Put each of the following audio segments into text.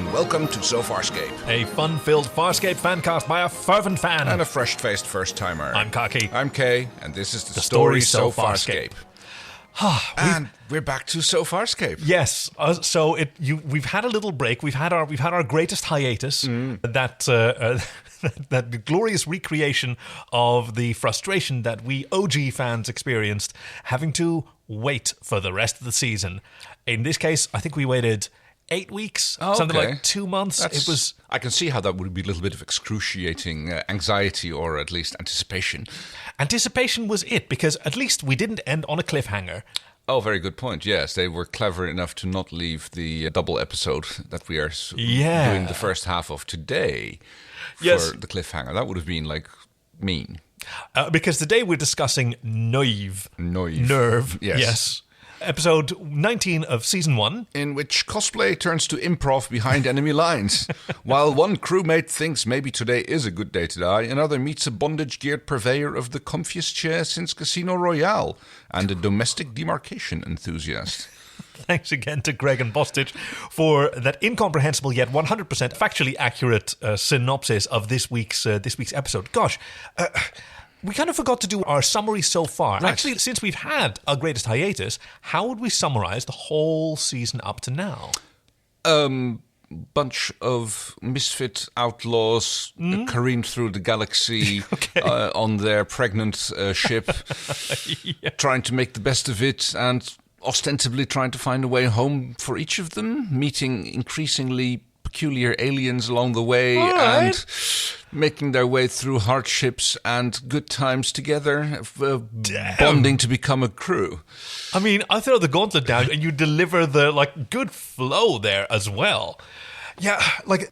and welcome to So Farscape. A fun-filled Farscape fancast by a fervent fan. And a fresh-faced first-timer. I'm Kaki. I'm Kay, and this is the story story So Farscape. And we're back to So Farscape. Yes, we've had a little break. We've had our greatest hiatus. That that glorious recreation of the frustration that we OG fans experienced, having to wait for the rest of the season. In this case, I think we waited 8 weeks, something like 2 months. I can see how that would be a little bit of excruciating anxiety, or at least anticipation. Anticipation was it, because at least we didn't end on a cliffhanger. Oh, very good point. Yes, they were clever enough to not leave the double episode that we are doing the first half of today for the cliffhanger. That would have been mean. Because today we're discussing Nerve. Yes. Episode 19 of Season 1. In which Cosplay turns to improv behind enemy lines. While one crewmate thinks maybe today is a good day to die, another meets a bondage-geared purveyor of the comfiest chair since Casino Royale, and a domestic demarcation enthusiast. Thanks again to Greg and Bostich for that incomprehensible yet 100% factually accurate synopsis of this week's episode. Gosh, we kind of forgot to do our summary so far. Right. Actually, since we've had our greatest hiatus, how would we summarize the whole season up to now? Bunch of misfit outlaws careened through the galaxy on their pregnant ship, trying to make the best of it and ostensibly trying to find a way home for each of them, meeting increasingly peculiar aliens along the way and making their way through hardships and good times together, bonding to become a crew. I mean, I throw the gauntlet down and you deliver the good flow there as well. Yeah,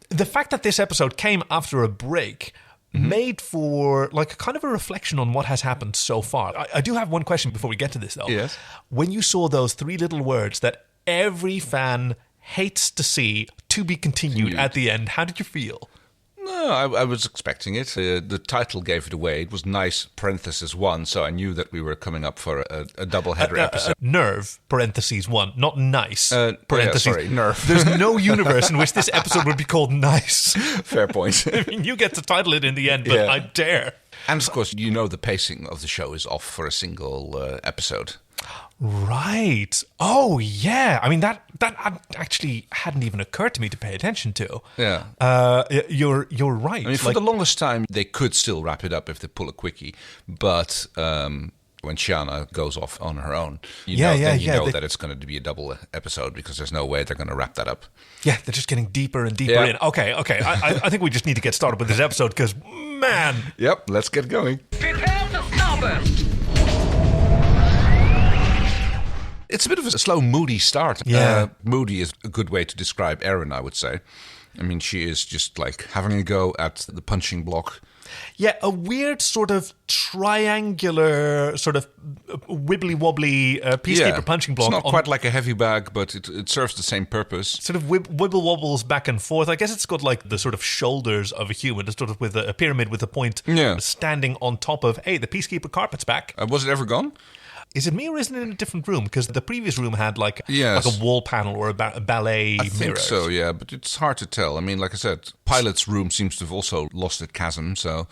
the fact that this episode came after a break made for kind of a reflection on what has happened so far. I do have one question before we get to this, though. Yes. When you saw those three little words that every fan hates to see, to be continued at the end, how did you feel? No, I was expecting it. The title gave it away. It was nice, parenthesis 1, so I knew that we were coming up for a double-header episode. Nerve, parentheses 1, not nice, parentheses. Nerve. There's no universe in which this episode would be called nice. Fair point. I mean, you get to title it in the end, but I dare. And, of course, the pacing of the show is off for a single episode. Right. Oh, yeah. I mean, that actually hadn't even occurred to me to pay attention to. Yeah. You're right. I mean, for the longest time, they could still wrap it up if they pull a quickie. But when Shiana goes off on her own, you know that it's going to be a double episode, because there's no way they're going to wrap that up. Yeah, they're just getting deeper and deeper in. Okay. I think we just need to get started with this episode, because, man. Yep, let's get going. Prepare to starburst! It's a bit of a slow, moody start. Yeah. Moody is a good way to describe Erin, I would say. I mean, she is just having a go at the punching block. Yeah, a weird sort of triangular, sort of wibbly-wobbly peacekeeper punching block. It's not quite like a heavy bag, but it serves the same purpose. Sort of wibble-wobbles back and forth. I guess it's got the sort of shoulders of a human, sort of with a pyramid with a point standing on top of, hey, the peacekeeper carpet's back. Was it ever gone? Is it me, or is it in a different room? Because the previous room had like a wall panel or a ballet mirror. I think so, yeah, but it's hard to tell. I mean, like I said, pilot's room seems to have also lost its chasm, so...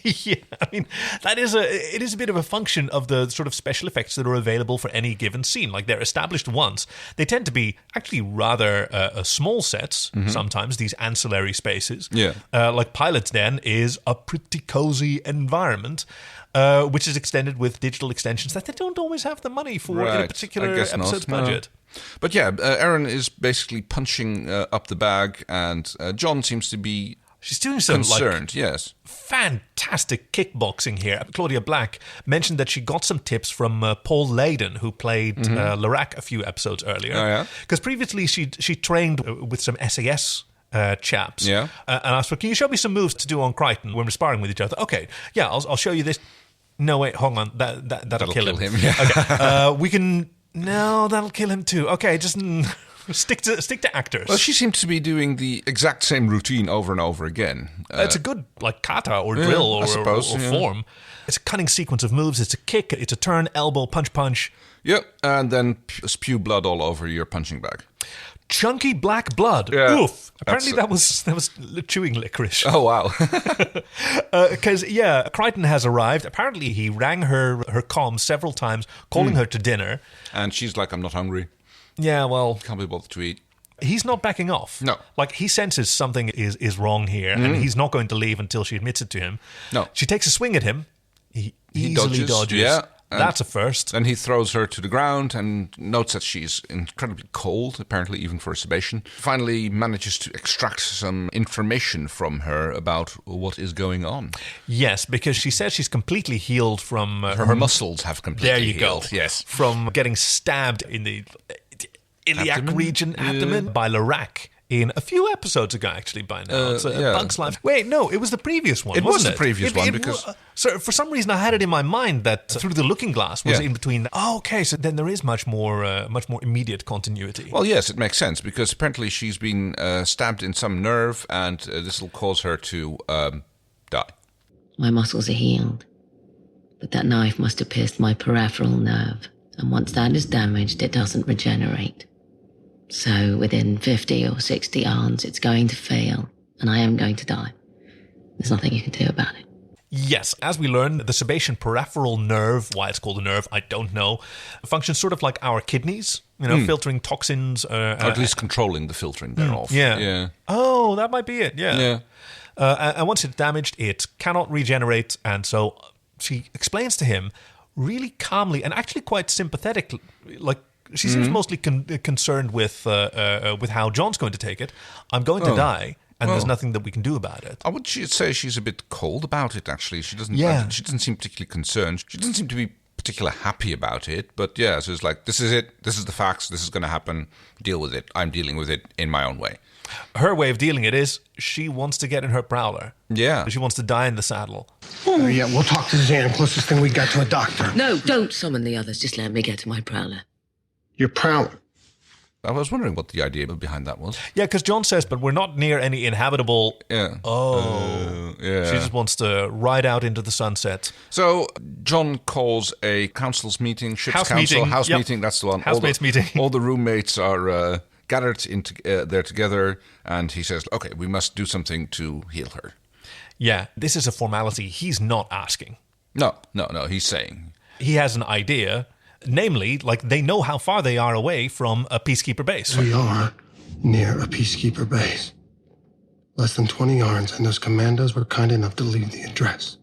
Yeah, I mean, it is a bit of a function of the sort of special effects that are available for any given scene. Like, they're established once. They tend to be actually rather small sets, sometimes, these ancillary spaces. Yeah. Like Pilot's Den is a pretty cozy environment, which is extended with digital extensions that they don't always have the money for in a particular episode's budget. But yeah, Erin is basically punching up the bag, and John seems to be... She's doing some concerned, yes. Fantastic kickboxing here. Claudia Black mentioned that she got some tips from Paul Layden, who played Larac a few episodes earlier. Oh, yeah? Because previously she trained with some SAS chaps. Yeah. And I asked her, can you show me some moves to do on Crichton when we're sparring with each other? Okay, yeah, I'll show you this. No, wait, hold on. That'll kill him. Yeah. Okay. We can... No, that'll kill him too. Okay, just... Stick to actors. Well, she seems to be doing the exact same routine over and over again. It's a good kata or drill or form. It's a cunning sequence of moves. It's a kick, it's a turn, elbow, punch. Yep, and then spew blood all over your punching bag. chunky black blood. Yeah. Oof. Apparently that was chewing licorice. Oh, wow. Because, Crichton has arrived. Apparently he rang her comm several times, calling her to dinner. And she's like, I'm not hungry. Yeah, well... Can't be bothered to eat. He's not backing off. No. Like, he senses something is wrong here, and he's not going to leave until she admits it to him. No. She takes a swing at him. He easily dodges. Yeah. That's a first. Then he throws her to the ground and notes that she's incredibly cold, apparently even for a Sebacean. Finally manages to extract some information from her about what is going on. Yes, because she says she's completely healed from... her muscles have completely healed. Go. Yes. From getting stabbed in the iliac region, abdomen, by Larac. In a few episodes ago, actually, by now. It's Bug's Life. Wait, no, it was the previous one, It was wasn't the previous one, because... So for some reason, I had it in my mind that Through the Looking Glass was in between... Oh, okay, so then there is much more immediate continuity. Well, yes, it makes sense, because apparently she's been stabbed in some nerve, and this will cause her to die. My muscles are healed, but that knife must have pierced my peripheral nerve, and once that is damaged, it doesn't regenerate. So within 50 or 60 yards, it's going to fail, and I am going to die. There's nothing you can do about it. Yes, as we learn, the Sebacean peripheral nerve, why it's called a nerve, I don't know, functions sort of like our kidneys, filtering toxins. Or at least controlling the filtering thereof. Yeah. Oh, that might be it, Yeah. And once it's damaged, it cannot regenerate, and so she explains to him really calmly and actually quite sympathetic, like, she seems mostly concerned with how John's going to take it. I'm going to die, and there's nothing that we can do about it. I would say she's a bit cold about it, actually. She doesn't seem particularly concerned. She doesn't seem to be particularly happy about it. But yeah, so it's like, this is it. This is the facts. This is going to happen. Deal with it. I'm dealing with it in my own way. Her way of dealing it is she wants to get in her prowler. Yeah. She wants to die in the saddle. Yeah, we'll talk to Zan. Closest thing we got to a doctor. No, don't summon the others. Just let me get to my prowler. You're prowling. I was wondering what the idea behind that was. Yeah, because John says, but we're not near any inhabitable... Yeah. Yeah. She just wants to ride out into the sunset. So John calls a council's meeting, House meeting, that's the one. Housemates meeting. All the roommates are gathered there together, and he says, okay, we must do something to heal her. Yeah, this is a formality he's not asking. No, he's saying. He has an idea... Namely, like, they know how far they are away from a peacekeeper base. We are near a peacekeeper base. Less than 20 yards, and those commandos were kind enough to leave the address.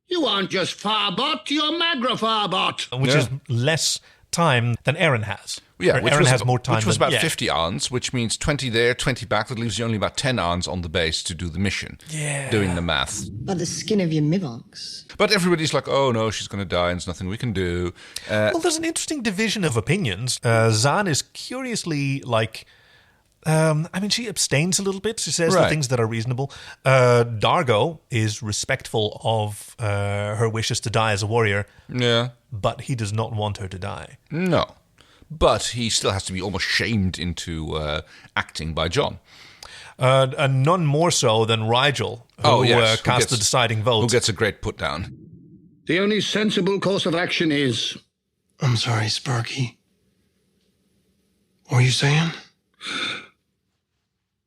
You aren't just Farbot, you're Magra Farbot. Which is less time than Aaron has. Yeah, Aaron has more time. Which was about 50 ons, which means 20 there, 20 back. That leaves you only about 10 ons on the base to do the mission. Yeah. Doing the math. By the skin of your mivox. But everybody's like, oh no, she's going to die and there's nothing we can do. Well, there's an interesting division of opinions. Zan is curiously like... she abstains a little bit. She says the things that are reasonable. Dargo is respectful of her wishes to die as a warrior. Yeah. But he does not want her to die. No. But he still has to be almost shamed into acting by John. And none more so than Rigel, who cast the deciding vote. Who gets a great put down. The only sensible course of action is... I'm sorry, Sparky. What were you saying?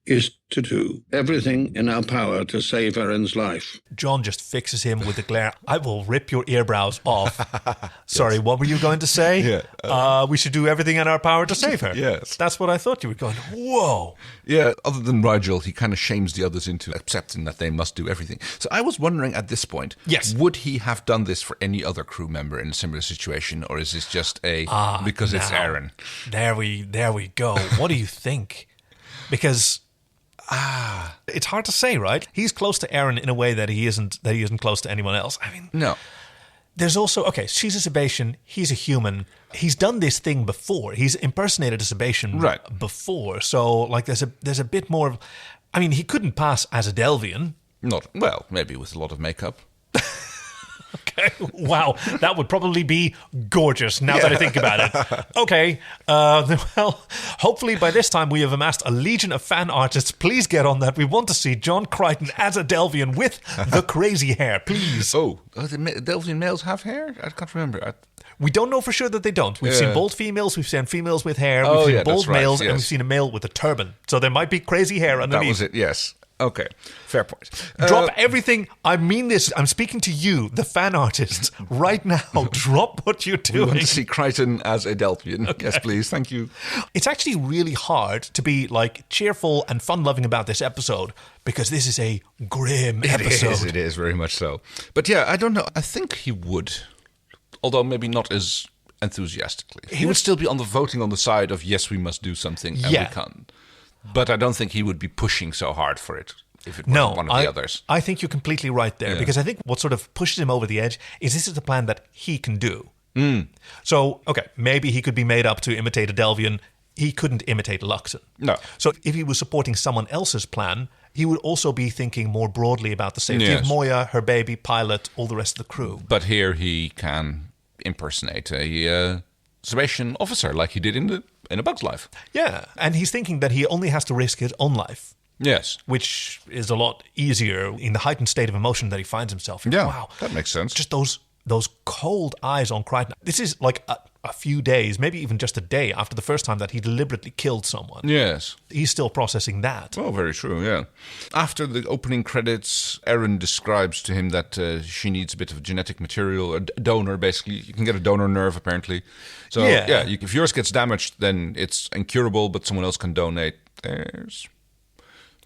Is to do everything in our power to save Erin's life. John just fixes him with a glare. I will rip your earbrows off. Sorry, what were you going to say? Yeah. We should do everything in our power to save her. Yes. That's what I thought you were going, whoa. Yeah, other than Rigel, he kind of shames the others into accepting that they must do everything. So I was wondering at this point, would he have done this for any other crew member in a similar situation, or is this just because it's Aaron? There we go. What do you think? Because... it's hard to say, right? He's close to Aaron in a way that he isn't close to anyone else. I mean, no. There's also, she's a Sebacean, he's a human. He's done this thing before. He's impersonated a Sebacean before. So, like, there's a bit more of... I mean, he couldn't pass as a Delvian. Not, well, maybe with a lot of makeup. Okay. Wow, that would probably be gorgeous now that I think about it. Okay, well, hopefully by this time we have amassed a legion of fan artists. Please get on that. We want to see John Crichton as a Delvian with the crazy hair, please. Oh, the Delvian males have hair? I can't remember. We don't know for sure that they don't. We've seen bald females, we've seen females with hair, we've seen bald males, and we've seen a male with a turban. So there might be crazy hair underneath. That was it, yes. Okay, fair point. Drop everything. I mean this. I'm speaking to you, the fan artists, right now. Drop what you're doing. We want to see Crichton as a Delvian. Okay. Yes, please. Thank you. It's actually really hard to be like cheerful and fun-loving about this episode because this is a grim episode. It is very much so. But yeah, I don't know. I think he would, although maybe not as enthusiastically. He would still be on the voting on the side of yes, we must do something and we can. But I don't think he would be pushing so hard for it if it were one of the others. I think you're completely right there because I think what sort of pushes him over the edge is this is a plan that he can do. So, okay, maybe he could be made up to imitate a Delvian. He couldn't imitate Luxon. No. So if he was supporting someone else's plan, he would also be thinking more broadly about the safety of Moya, her baby, Pilot, all the rest of the crew. But here he can impersonate a Sebacean officer like he did in A Bug's Life. Yeah, and he's thinking that he only has to risk his own life. Yes. Which is a lot easier in the heightened state of emotion that he finds himself in. Yeah, wow. That makes sense. Just those cold eyes on Crichton. This is like a few days, maybe even just a day after the first time that he deliberately killed someone. Yes. He's still processing that. Oh, very true, yeah. After the opening credits, Erin describes to him that she needs a bit of genetic material, a donor, basically. You can get a donor nerve, apparently. So, if yours gets damaged, then it's incurable, but someone else can donate.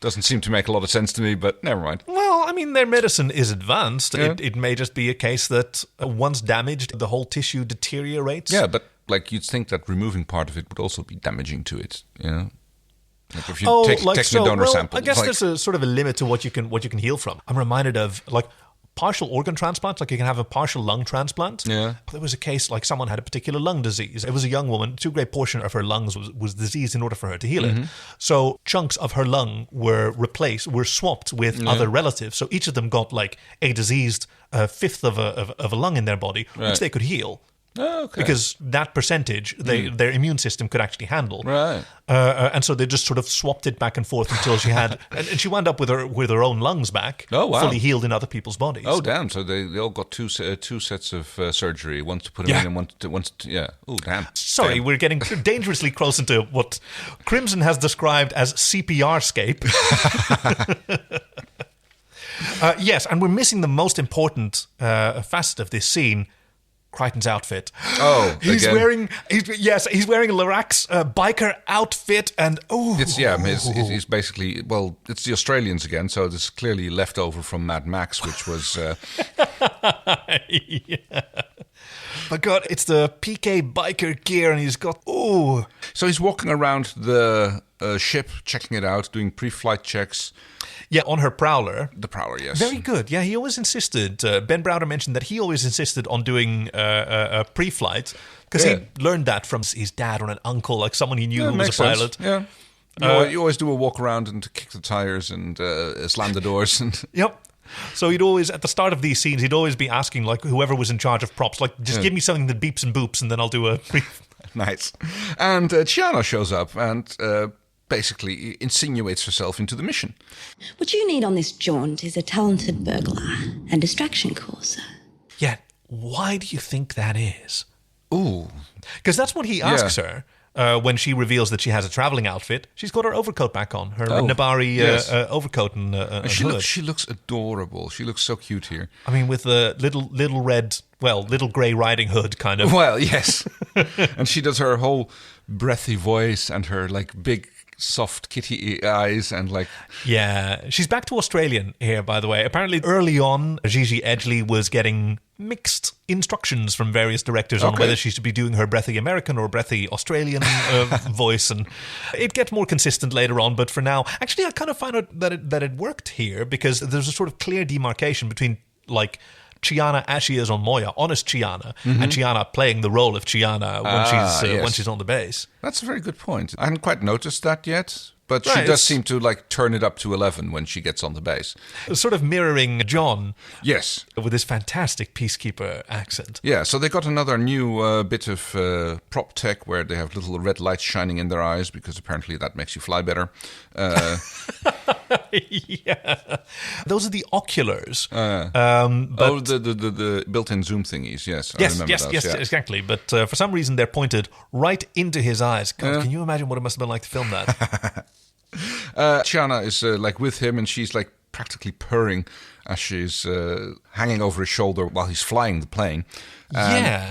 Doesn't seem to make a lot of sense to me, but never mind. Well, I mean, their medicine is advanced. Yeah. It may just be a case that once damaged, the whole tissue deteriorates. Yeah, but like you'd think that removing part of it would also be damaging to it, you know? Like if you take a donor sample. I guess there's a sort of a limit to what you can heal from. I'm reminded of like partial organ transplants, like you can have a partial lung transplant. Yeah. But there was a case like someone had a particular lung disease. It was a young woman, too great portion of her lungs was diseased in order for her to heal it. So chunks of her lung were swapped with other relatives. So each of them got like a diseased fifth of a lung in their body, which they could heal. Oh, okay. Because that percentage, their immune system could actually handle. Right. And so they just sort of swapped it back and forth until she had... and she wound up with her own lungs back, fully healed in other people's bodies. Oh, damn. So they all got two sets of surgery. One to put them in and one to... Yeah. Oh, damn. Sorry, we're getting dangerously close into what Crimson has described as CPR-scape. Yes, and we're missing the most important facet of this scene, Crichton's outfit. Oh, he's wearing a Lorax biker outfit, and he's basically it's the Australians again. So this is clearly leftover from Mad Max, which was. My God, it's the PK biker gear, and he's got So he's walking around the ship, checking it out, doing pre-flight checks. Yeah, on her Prowler. The Prowler, yes. Very good. Yeah, he always insisted. Ben Browder mentioned that he always insisted on doing a pre-flight because he learned that from his dad or an uncle, like someone he knew who was a pilot. Yeah. You always do a walk around and kick the tires and slam the doors. Yep. So he'd always, at the start of these scenes, he'd always be asking like whoever was in charge of props, like just give me something that beeps and boops, and then I'll do a Nice. And Chiana shows up and basically insinuates herself into the mission. What you need on this jaunt is a talented burglar and distraction causer. Yeah, why do you think that is? Ooh. Because that's what he asks her. When she reveals that she has a traveling outfit, she's got her overcoat back on, her Nabari overcoat and hood. She looks adorable. She looks so cute here. I mean, with the little red, little grey riding hood kind of. Well, yes. And she does her whole breathy voice and her like big soft kitty eyes and like... Yeah, she's back to Australian here, by the way. Apparently early on, Gigi Edgley was getting mixed instructions from various directors on whether she should be doing her breathy American or breathy Australian voice, and it gets more consistent later on, but for now, actually I kind of find out that it worked here because there's a sort of clear demarcation between like Chiana as she is on Moya, honest Chiana, and Chiana playing the role of Chiana when she's on the base. That's a very good point. I hadn't quite noticed that yet, But she does seem to like turn it up to 11 when she gets on the base. Sort of mirroring John. Yes. With his fantastic peacekeeper accent. Yeah, so they got another new bit of prop tech where they have little red lights shining in their eyes because apparently that makes you fly better. Yeah. Those are the oculars. The built-in zoom thingies, yes. I remember those, yes, exactly. But for some reason they're pointed right into his eyes. God, can you imagine what it must have been like to film that? Chiana is like with him, and she's like practically purring as she's hanging over his shoulder while he's flying the plane.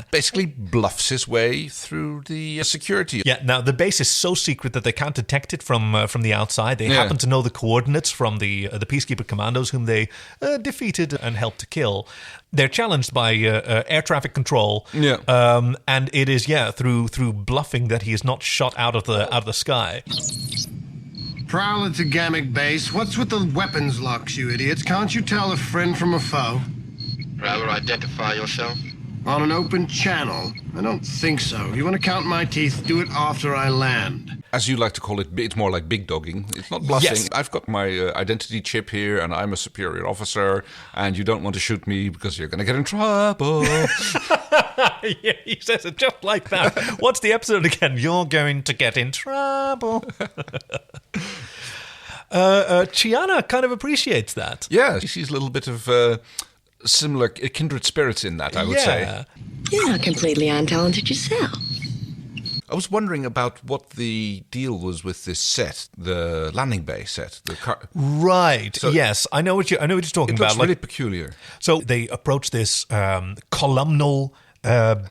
Basically bluffs his way through the security. Yeah, now the base is so secret that they can't detect it from the outside. They happen to know the coordinates from the Peacekeeper commandos whom they defeated and helped to kill. They're challenged by air traffic control. Yeah. And it is, through bluffing that he is not shot out of the sky. Prowler to Gamic Base. What's with the weapons locks, you idiots? Can't you tell a friend from a foe? Prowler, identify yourself. On an open channel? I don't think so. If you want to count my teeth, do it after I land. As you like to call it, it's more like big dogging. It's not bluffing. Yes. I've got my identity chip here, and I'm a superior officer, and you don't want to shoot me because you're going to get in trouble. Yeah, he says it just like that. What's the episode again? You're going to get in trouble. Chiana kind of appreciates that. Yeah, she sees a little bit of similar kindred spirits in that, I would say. You're not completely untalented yourself. I was wondering about what the deal was with this set, the landing bay set. Right. So yes, I know what you're talking about. It's really peculiar. So they approach this columnal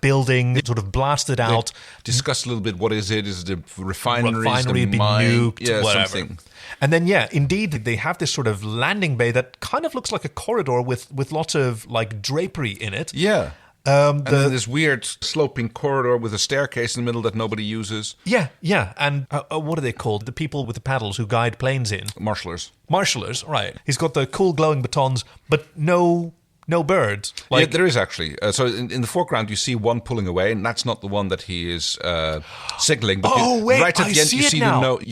building, sort of blasted out. Discuss a little bit what is it? Is it a refinery? Been nuked, whatever. Something. And then, indeed, they have this sort of landing bay that kind of looks like a corridor with lots of like drapery in it. Yeah. And then this weird sloping corridor with a staircase in the middle that nobody uses. Yeah. And what are they called? The people with the paddles who guide planes in. Marshallers, right. He's got the cool glowing batons, but no birds. Yeah, there is actually. So in the foreground, you see one pulling away, and that's not the one that he is signaling. But right at the end, you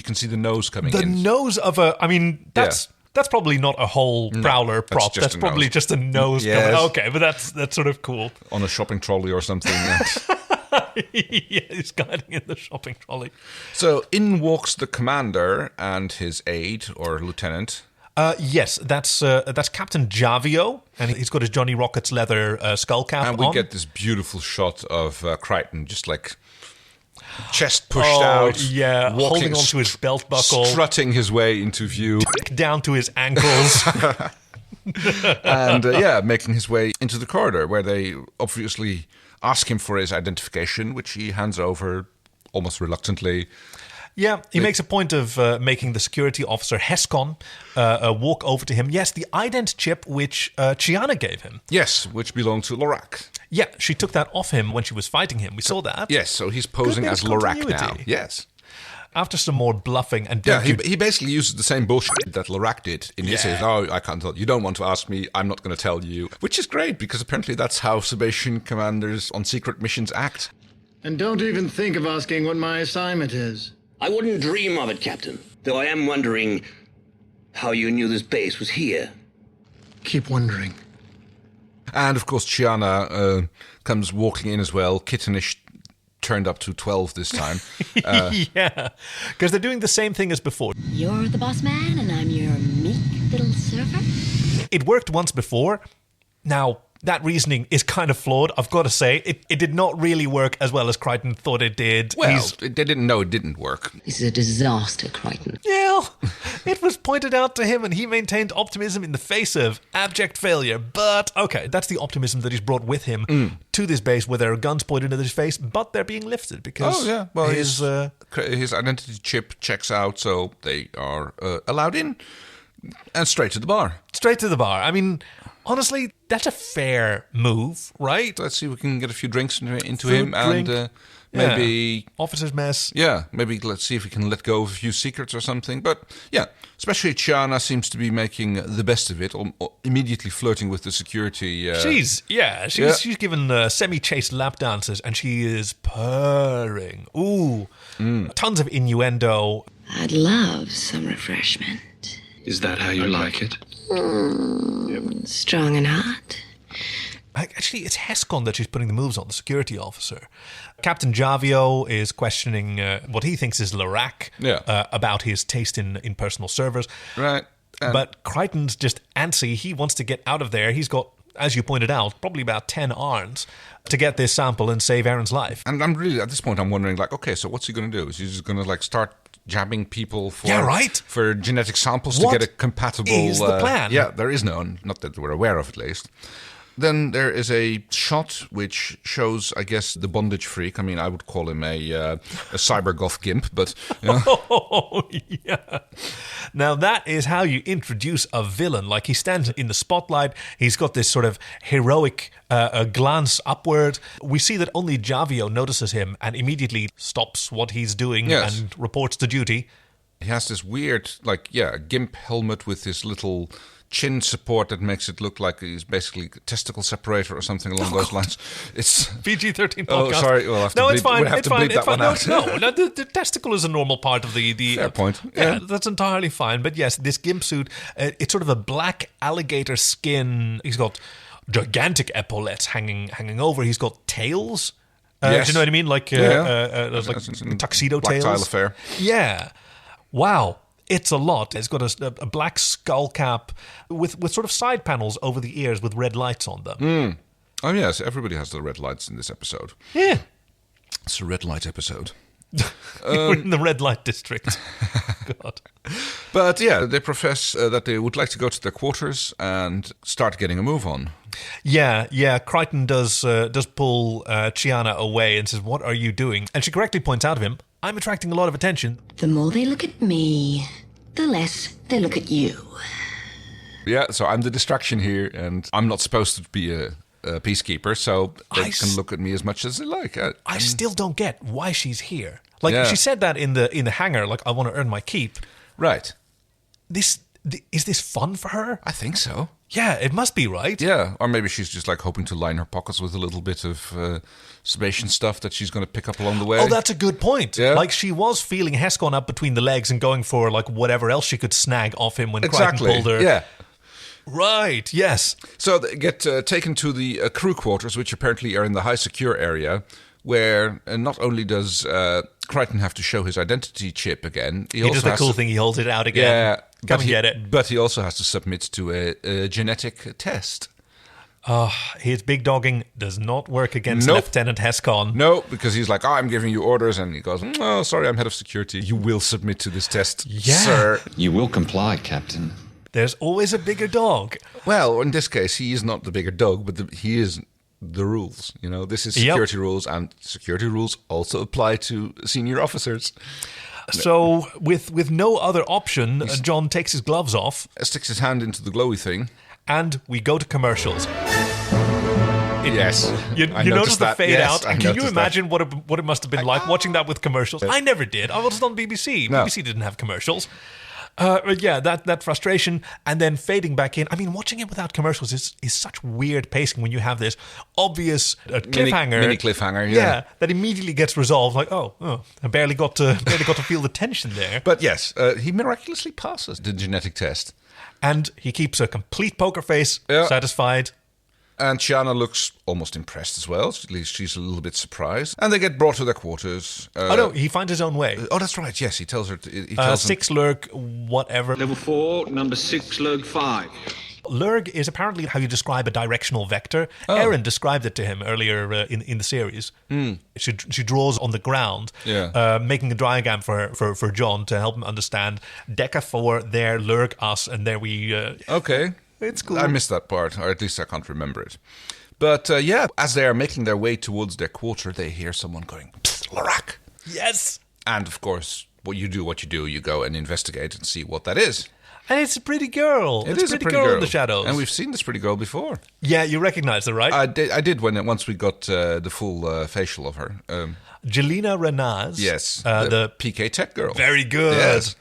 can see the nose coming in. The nose of that's probably not a whole Prowler prop. That's probably just a nose. Yes. Okay, but that's sort of cool. On a shopping trolley or something. Yeah, he's guiding in the shopping trolley. So in walks the commander and his aide or lieutenant. Yes, that's Captain Javio, and he's got his Johnny Rockets leather skull cap on. And we get this beautiful shot of Crichton just like chest pushed out, holding onto his belt buckle, strutting his way into view, down to his ankles, and making his way into the corridor where they obviously ask him for his identification, which he hands over almost reluctantly. Yeah, he makes a point of making the security officer Hescon walk over to him. Yes, the ident chip which Chiana gave him. Yes, which belonged to Lorak. Yeah, she took that off him when she was fighting him. We saw that. Yes, so he's posing as Lorak now. Yes. After some more bluffing and... Yeah, he basically uses the same bullshit that Lorak did. In his says, I can't tell you. You don't want to ask me. I'm not going to tell you. Which is great, because apparently that's how Sebacean commanders on secret missions act. And don't even think of asking what my assignment is. I wouldn't dream of it, Captain. Though I am wondering how you knew this base was here. Keep wondering. And, of course, Chiana comes walking in as well, kittenish, turned up to 12 this time. Yeah, because they're doing the same thing as before. You're the boss man, and I'm your meek little server? It worked once before. Now, that reasoning is kind of flawed, I've got to say. It did not really work as well as Crichton thought it did. Well, they didn't know it didn't work. This is a disaster, Crichton. Yeah, it was pointed out to him and he maintained optimism in the face of abject failure. But, okay, that's the optimism that he's brought with him to this base where there are guns pointed into his face, but they're being lifted because his identity chip checks out, so they are allowed in. And straight to the bar. Straight to the bar. I mean, honestly, that's a fair move, right? Let's see if we can get a few drinks into him and maybe... Officer's mess. Yeah, maybe let's see if we can let go of a few secrets or something. But yeah, especially Chiana seems to be making the best of it, immediately flirting with the security. She's given semi-chaste lap dances and she is purring. Ooh, tons of innuendo. I'd love some refreshment. Is that how you like it? Strong and hot. Actually, it's Hescon that she's putting the moves on, the security officer. Captain Javio is questioning what he thinks is Larac about his taste in personal servers. Right. But Crichton's just antsy. He wants to get out of there. He's got, as you pointed out, probably about 10 arns to get this sample and save Aaron's life. And I'm really, at this point, I'm wondering, like, okay, so what's he going to do? Is he just going to, like, start jabbing people for genetic samples to get a compatible... is the plan? Yeah, there is none. Not that we're aware of, at least. Then there is a shot which shows, I guess, the bondage freak. I mean, I would call him a cyber goth gimp, but... You know. Oh, yeah. Now, that is how you introduce a villain. Like, he stands in the spotlight. He's got this sort of heroic glance upward. We see that only Javio notices him and immediately stops what he's doing and reports to duty. He has this weird, gimp helmet with this little... chin support that makes it look like he's basically a testicle separator or something along those lines. It's PG-13 podcast. Oh, sorry. We'll have to it's fine. We'll have it's to fine. bleep that one out. No, the testicle is a normal part of the Fair point. Yeah, that's entirely fine. But yes, this gimp suit, it's sort of a black alligator skin. He's got gigantic epaulettes hanging over. He's got tails. Do you know what I mean? Like tuxedo black tails. Black tile affair. Yeah. Wow. It's a lot. It's got a black skull cap with sort of side panels over the ears with red lights on them. Mm. Oh, yes. Everybody has the red lights in this episode. Yeah. It's a red light episode. We're in the red light district. God. But yeah, they profess that they would like to go to their quarters and start getting a move on. Yeah. Crichton does pull Chiana away and says, "What are you doing?" And she correctly points out to him, "I'm attracting a lot of attention." The more they look at me, the less they look at you. Yeah, so I'm the distraction here, and I'm not supposed to be a peacekeeper, so they can look at me as much as they like. I still don't get why she's here. Like, she said that in the hangar, like, I want to earn my keep. Right. Is this fun for her? I think so. Yeah, it must be, right? Yeah, or maybe she's just like hoping to line her pockets with a little bit of Sebacean stuff that she's going to pick up along the way. Oh, that's a good point. Yeah. Like, she was feeling Hescon up between the legs and going for, like, whatever else she could snag off him when Crichton pulled her. Yeah. Right, yes. So they get taken to the crew quarters, which apparently are in the high secure area, where not only does Crichton have to show his identity chip again, he does the cool thing, he holds it out again. Yeah. Come and get it. But he also has to submit to a genetic test. His big dogging does not work against Lieutenant Hescon. No, because he's like, I'm giving you orders. And he goes, oh, sorry, I'm head of security. You will submit to this test, sir. You will comply, Captain. There's always a bigger dog. Well, in this case, he is not the bigger dog, but he is the rules. You know, this is security rules, and security rules also apply to senior officers. So, with no other option, John takes his gloves off, sticks his hand into the glowy thing, and we go to commercials. Yes, you notice the fade out. Can you imagine that. what it must have been like watching that with commercials? I never did. I was on BBC. No. BBC didn't have commercials. That frustration, and then fading back in. I mean, watching it without commercials is such weird pacing when you have this obvious cliffhanger, mini cliffhanger, yeah, that immediately gets resolved. Like, oh, I barely got to feel the tension there. But yes, he miraculously passes the genetic test, and he keeps a complete poker face, satisfied. And Chiana looks almost impressed as well. At least she's a little bit surprised. And they get brought to their quarters. No, he finds his own way. Oh, that's right. Yes, he tells her. He tells 6 Lurg, whatever. Level 4, number 6 Lurg 5. Lurg is apparently how you describe a directional vector. Erin described it to him earlier in the series. She draws on the ground, making a diagram for John to help him understand. Deca for there, Lurg us, and there we... Okay. It's cool. I missed that part, or at least I can't remember it. But as they are making their way towards their quarter, they hear someone going, Larac. Yes. And of course, what you do, you go and investigate and see what that is. And it's a pretty girl. It's a pretty girl in the shadows. And we've seen this pretty girl before. Yeah, you recognize her, right? I did once we got the full facial of her. Jelena Renaz. Yes, the PK Tech girl. Very good. Yes.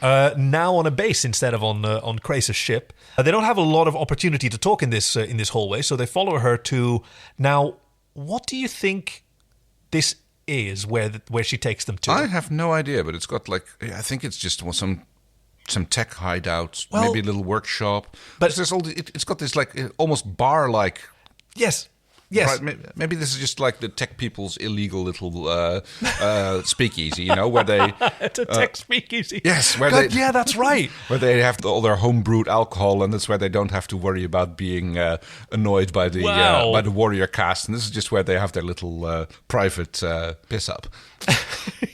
Now on a base instead of on Krace's ship. They don't have a lot of opportunity to talk in this hallway, so they follow her to... Now, what do you think this is where she takes them to? I have no idea, but it's got I think it's just some tech hideout, maybe a little workshop. But it's got this almost bar-like. Yes. Yes. Right, maybe this is just like the tech people's illegal little speakeasy, where they... It's a tech speakeasy. Yes. Yeah, that's right. Where they have all their home-brewed alcohol, and that's where they don't have to worry about being annoyed by the warrior caste. And this is just where they have their little private piss-up.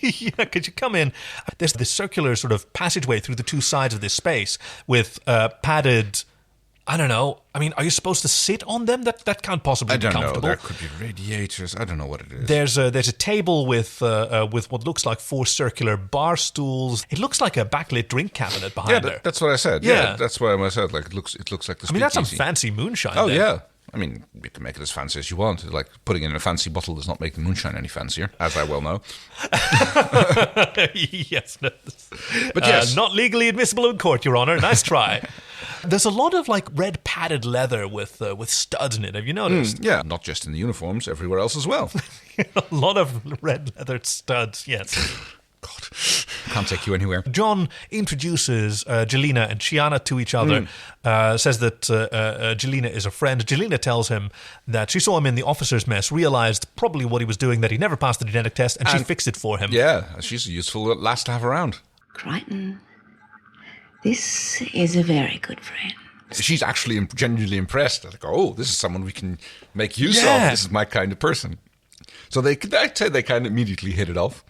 Yeah, because you come in, there's this circular sort of passageway through the two sides of this space with padded... I don't know. I mean, are you supposed to sit on them? That can't possibly be comfortable. I don't know. There could be radiators. I don't know what it is. There's a table with what looks like 4 circular bar stools. It looks like a backlit drink cabinet behind there. That's what I said. Yeah, that's what I said. It looks like the speakeasy. I mean, that's some fancy moonshine. Oh, yeah. I mean, you can make it as fancy as you want. Like, putting it in a fancy bottle does not make the moonshine any fancier, as I well know. Yes. No. But yes. Not legally admissible in court, Your Honor. Nice try. There's a lot of, red padded leather with studs in it. Have you noticed? Yeah, not just in the uniforms, everywhere else as well. A lot of red leather studs, yes. God, can't take you anywhere. John introduces Jelena and Chiana to each other, says that Jelena is a friend. Jelena tells him that she saw him in the officer's mess, realized probably what he was doing, that he never passed the genetic test, and she fixed it for him. Yeah, she's a useful lass to have around. Crichton, this is a very good friend. She's actually genuinely impressed. Like, oh, this is someone we can make use of. This is my kind of person. So I'd say they kind of immediately hit it off.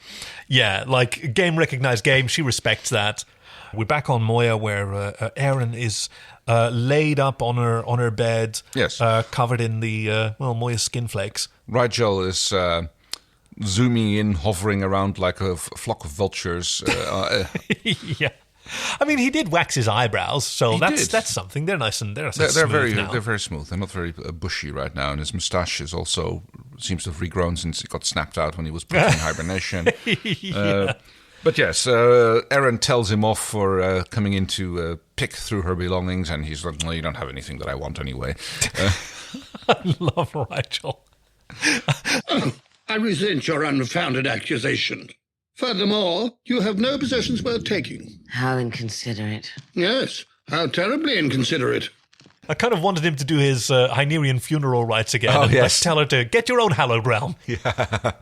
Yeah, game recognized game. She respects that. We're back on Moya, where Aaron is laid up on her bed. Yes, covered in the Moya's skin flakes. Rigel is zooming in, hovering around like a flock of vultures. Yeah. I mean, he did wax his eyebrows, so that's something. They're nice and they're very smooth. They're not very bushy right now, and his moustache is also seems to have regrown since it got snapped out when he was put in hibernation. Yeah. But yes, Aaron tells him off for coming in to pick through her belongings, and he's like, "Well, you don't have anything that I want anyway." I love Rigel. I resent your unfounded accusation. Furthermore, you have no possessions worth taking. How inconsiderate. Yes, how terribly inconsiderate. I kind of wanted him to do his Hynerian funeral rites again. Oh, yes. Tell her to get your own hallowed realm. Yeah.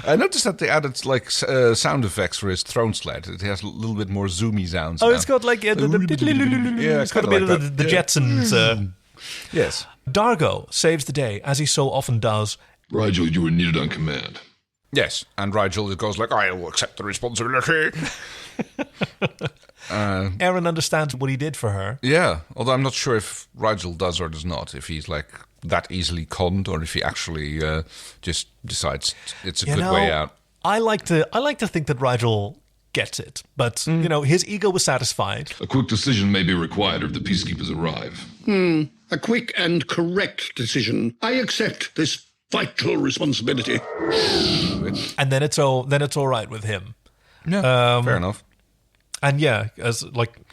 I noticed that they added sound effects for his throne sled. It has a little bit more zoomy sounds. Oh, now. It's got it's got a bit of the Jetsons. Yes. Dargo saves the day, as he so often does. Rigel, you were needed on command. Yes, and Rigel goes I will accept the responsibility. Aaron understands what he did for her. Yeah, although I'm not sure if Rigel does or does not, if he's that easily conned, or if he actually just decides it's a good way out. I like to think that Rigel gets it, but his ego was satisfied. A quick decision may be required if the peacekeepers arrive. A quick and correct decision. I accept this vital responsibility. And then it's all right with him. Yeah, fair enough. And yeah, as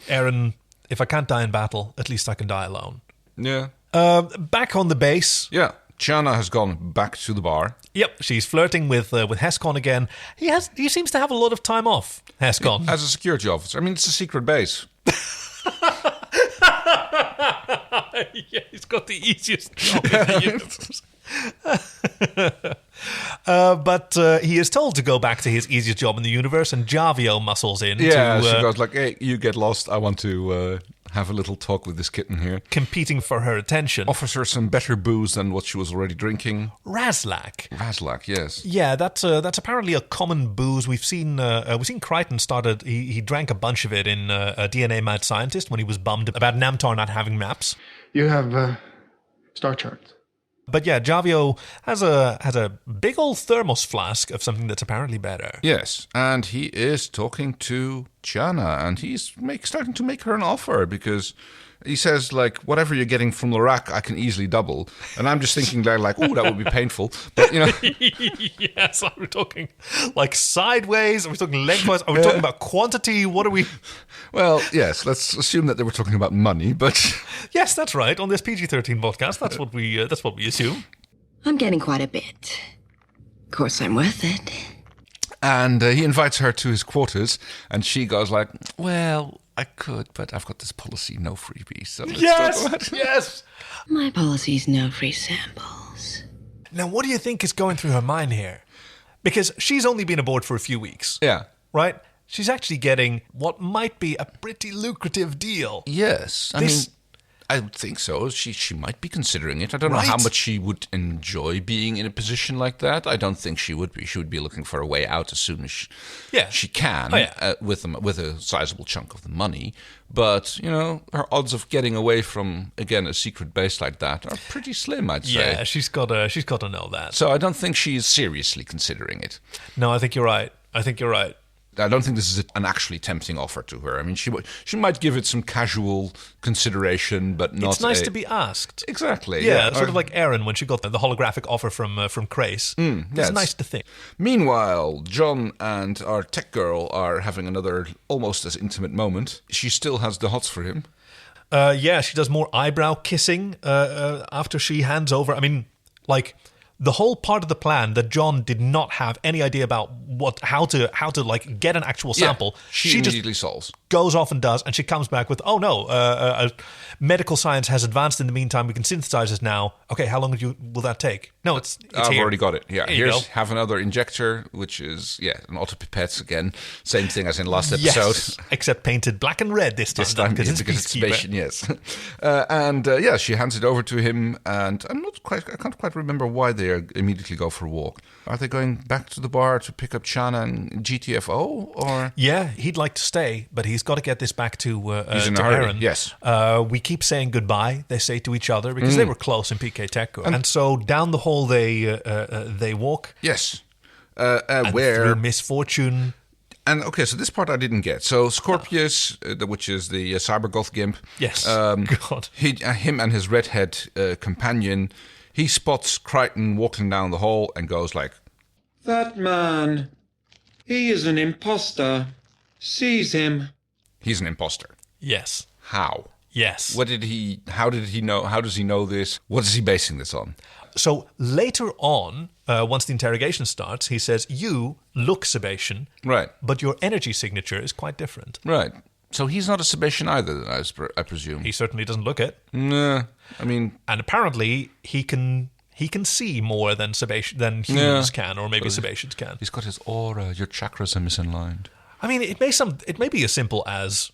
Aaron, if I can't die in battle, at least I can die alone. Yeah. Back on the base. Yeah, Chiana has gone back to the bar. Yep, she's flirting with Hescon again. He seems to have a lot of time off, Hescon. As a security officer. I mean, it's a secret base. Yeah, he's got the easiest job in the universe. But he is told to go back to his easiest job in the universe, and Javio muscles in. Yeah, she goes hey, you get lost. I want to have a little talk with this kitten here. Competing for her attention. Offers her some better booze than what she was already drinking. Razlak, yes. Yeah, that's apparently a common booze. We've seen Crichton started. He drank a bunch of it in DNA Mad Scientist when he was bummed about Namtar not having maps. You have star charts. But yeah, Javio has a big old thermos flask of something that's apparently better. Yes, and he is talking to Chiana, and he's starting to make her an offer, because he says, whatever you're getting from Lorak, I can easily double. And I'm just thinking oh, that would be painful. But, Yes, are we talking sideways? Are we talking lengthwise? Are we talking about quantity? What are we... Well, yes, let's assume that they were talking about money, but... Yes, that's right. On this PG-13 podcast, that's what we assume. I'm getting quite a bit. course I'm worth it. And he invites her to his quarters, and she goes like, well, I could, but I've got this policy, no freebies. So let's talk about it. Yes! My policy's no free samples. Now, what do you think is going through her mind here? Because she's only been aboard for a few weeks. Yeah. Right? She's actually getting what might be a pretty lucrative deal. Yes. I mean, I would think so. She might be considering it. I don't know how much she would enjoy being in a position like that. I don't think she would be. She would be looking for a way out as soon as she can, with a sizable chunk of the money. But, her odds of getting away from, again, a secret base like that are pretty slim, I'd say. Yeah, she's got to know that. So I don't think she's seriously considering it. No, I think you're right. I don't think this is an actually tempting offer to her. I mean, she might give it some casual consideration, but not. It's nice to be asked. Exactly. Yeah, sort of like Erin when she got the holographic offer from Crace. It's nice to think. Meanwhile, John and our tech girl are having another almost as intimate moment. She still has the hots for him. She does more eyebrow kissing after she hands over. I mean, like, the whole part of the plan that John did not have any idea about how to like get an actual sample. She immediately solves. Goes off and does, and she comes back with, oh no, medical science has advanced in the meantime. We can synthesize this now. Okay, how long will that take? No, it's I've here. already got it. Yeah, Here's have another injector, which is an autopipette again. Same thing as in last episode. Yes, except painted black and red this time because it's Sebacean, yes. She hands it over to him, and I can't quite remember why they immediately go for a walk. Are they going back to the bar to pick up Chana and GTFO, or? Yeah, he'd like to stay, but he's got to get this back to he's in a hurry. Aaron. Yes. We keep saying goodbye, they say to each other, because they were close in PK Tech. And so down the hall they walk. Yes. And where through misfortune. And okay, so this part I didn't get. So Scorpius, which is the cybergoth gimp. Yes. God. Him and his redhead companion. He spots Crichton walking down the hall and goes like, "That man, he is an imposter. Seize him." He's an imposter. Yes. How? Yes. How did he know? How does he know this? What is he basing this on? So later on, once the interrogation starts, he says, you look Sebacean. Right. But your energy signature is quite different. Right. So he's not a Sebacean either, I presume. He certainly doesn't look it. Nah. I mean, and apparently he can see more than humans can, or maybe Sebaceans can. He's got his aura. Your chakras are misaligned. I mean, it may be as simple as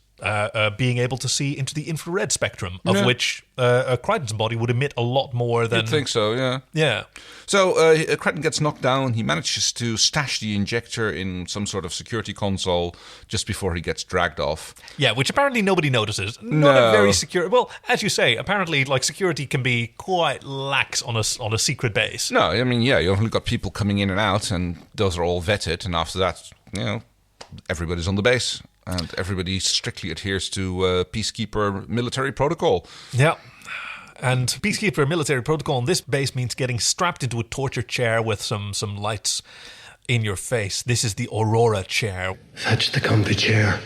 being able to see into the infrared spectrum, of which Crichton's body would emit a lot more than. You'd think so, yeah. Yeah. So Crichton gets knocked down. He manages to stash the injector in some sort of security console just before he gets dragged off. Yeah, which apparently nobody notices. Not a very secure. Well, as you say, apparently, like, security can be quite lax on a secret base. No, I mean, you've only got people coming in and out, and those are all vetted. And after that, everybody's on the base. And everybody strictly adheres to Peacekeeper military protocol. Yeah. And Peacekeeper military protocol on this base means getting strapped into a torture chair with some lights in your face. This is the Aurora chair. Fetch the comfy chair.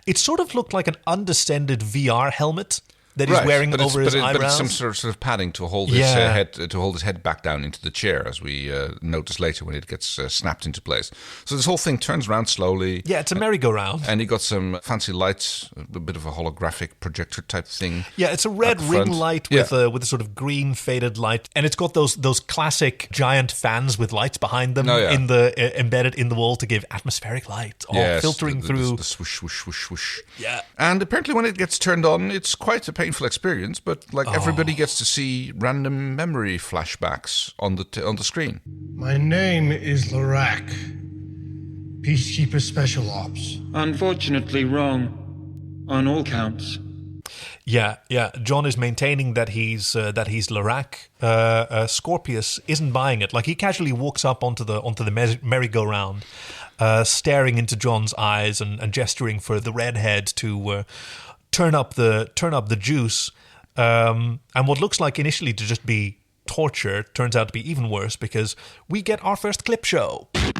It sort of looked like an undescended VR helmet that he's wearing over his eyebrows. But it's some sort of padding to hold his head back down into the chair, as we notice later when it gets snapped into place. So this whole thing turns around slowly. Yeah, it's a merry-go-round. And he got some fancy lights, a bit of a holographic projector type thing. Yeah, it's a red ring light with a sort of green faded light, and it's got those classic giant fans with lights behind them embedded in the wall to give atmospheric light, filtering through the swoosh, swoosh, swoosh, swoosh. Yeah, and apparently when it gets turned on, it's quite a painful experience, but everybody gets to see random memory flashbacks on the screen. My name is Larac, Peacekeeper Special Ops. Unfortunately wrong on all counts. Yeah. John is maintaining that he's Larac. Scorpius isn't buying it. Like, he casually walks up onto the merry-go-round, staring into John's eyes and gesturing for the redhead to turn up the juice, and what looks like initially to just be torture turns out to be even worse, because we get our first clip show. What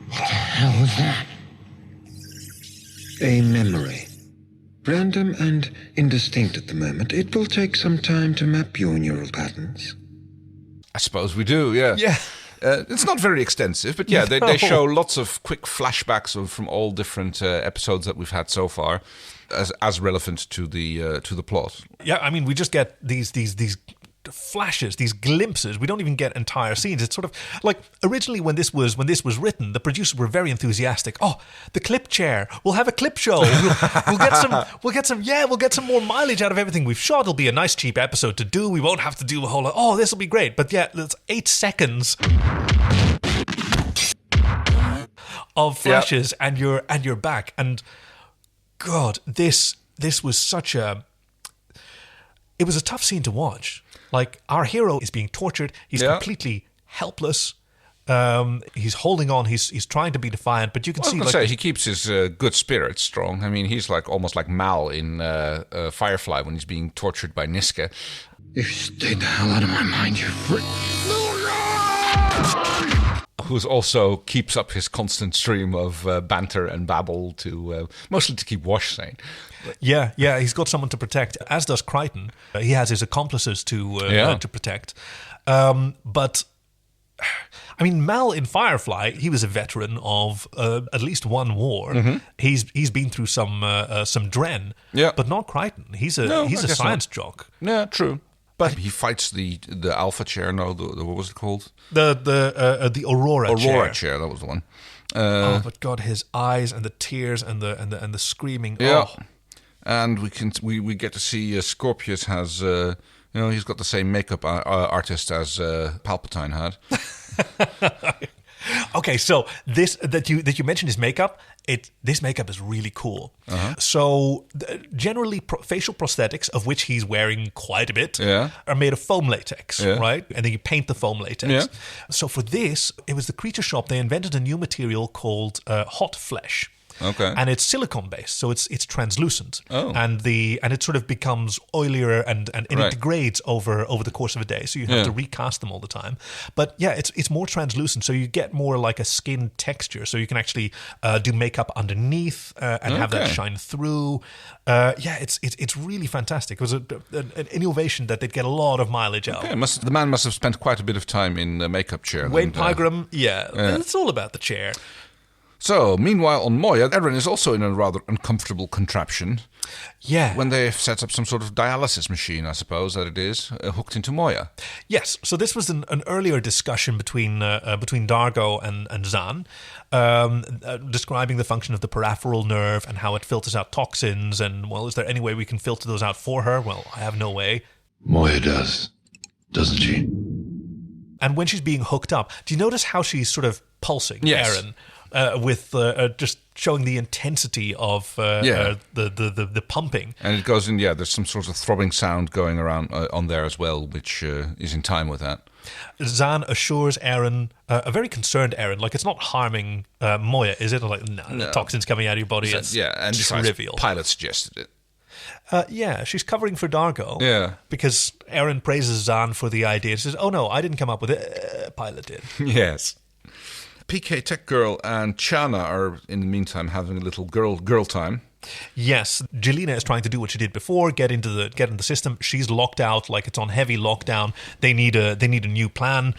the hell was that? A memory. Random and indistinct at the moment. It will take some time to map your neural patterns. I suppose we do, yeah. Yeah. It's not very extensive, but yeah, they show lots of quick flashbacks from all different episodes that we've had so far, as relevant to the plot. Yeah, I mean, we just get these flashes, these glimpses. We don't even get entire scenes. It's sort of like originally when this was written, the producers were very enthusiastic. Oh, the clip chair. We'll have a clip show. We'll get some more mileage out of everything we've shot. It'll be a nice cheap episode to do. We won't have to do a whole lot. Oh, this will be great. But yeah, it's 8 seconds of flashes and you're back. And God, this was such a it was a tough scene to watch. Like, our hero is being tortured. He's completely helpless. He's holding on. He's trying to be defiant, but you can see. He keeps his good spirits strong. I mean, he's almost like Mal in Firefly when he's being tortured by Niska. You stayed the hell out of my mind, you freak. Who also keeps up his constant stream of banter and babble to mostly to keep Wash sane. Yeah, he's got someone to protect, as does Crichton. He has his accomplices to protect. But, I mean, Mal in Firefly, he was a veteran of at least one war. Mm-hmm. He's been through some Dren, but not Crichton. He's a science jock. Yeah, true. But he fights the Alpha chair. No, what was it called? The Aurora chair. Aurora chair. That was the one. But God, his eyes and the tears and the screaming. Yeah. Oh. And we get to see Scorpius has he's got the same makeup artist as Palpatine had. Okay, so this that you mentioned his makeup. This makeup is really cool. Uh-huh. So generally, facial prosthetics, of which he's wearing quite a bit, are made of foam latex, right? And then you paint the foam latex. Yeah. So for this, it was the Creature Shop. They invented a new material called hot flesh. Okay. And it's silicone based, so it's translucent. Oh. And it sort of becomes oilier and it degrades over the course of a day. So you have to recast them all the time. But yeah, it's more translucent, so you get more like a skin texture. So you can actually do makeup underneath and have that shine through. It's really fantastic. It was an innovation that they'd get a lot of mileage out. Okay. The man must have spent quite a bit of time in the makeup chair. Wayne Pygram, it's all about the chair. So, meanwhile, on Moya, Eren is also in a rather uncomfortable contraption. Yeah. When they've set up some sort of dialysis machine, I suppose that it is, hooked into Moya. Yes. So this was an earlier discussion between Dargo and Zahn, describing the function of the peripheral nerve and how it filters out toxins. And, well, is there any way we can filter those out for her? Well, I have no way. Moya does, doesn't she? And when she's being hooked up, do you notice how she's sort of pulsing, Eren? With just showing the intensity of the pumping. And it goes in, there's some sort of throbbing sound going around on there as well, which is in time with that. Zahn assures Eren, a very concerned Eren, like it's not harming Moya, is it? Like, no, the toxins coming out of your body, it's and trivial. Pilot suggested it. She's covering for Dargo. Yeah. Because Eren praises Zahn for the idea. She says, oh no, I didn't come up with it, Pilot did. Yes. PK Tech Girl and Chana are, in the meantime, having a little girl time. Yes, Jelena is trying to do what she did before, get into the system. She's locked out, like it's on heavy lockdown. They need a new plan.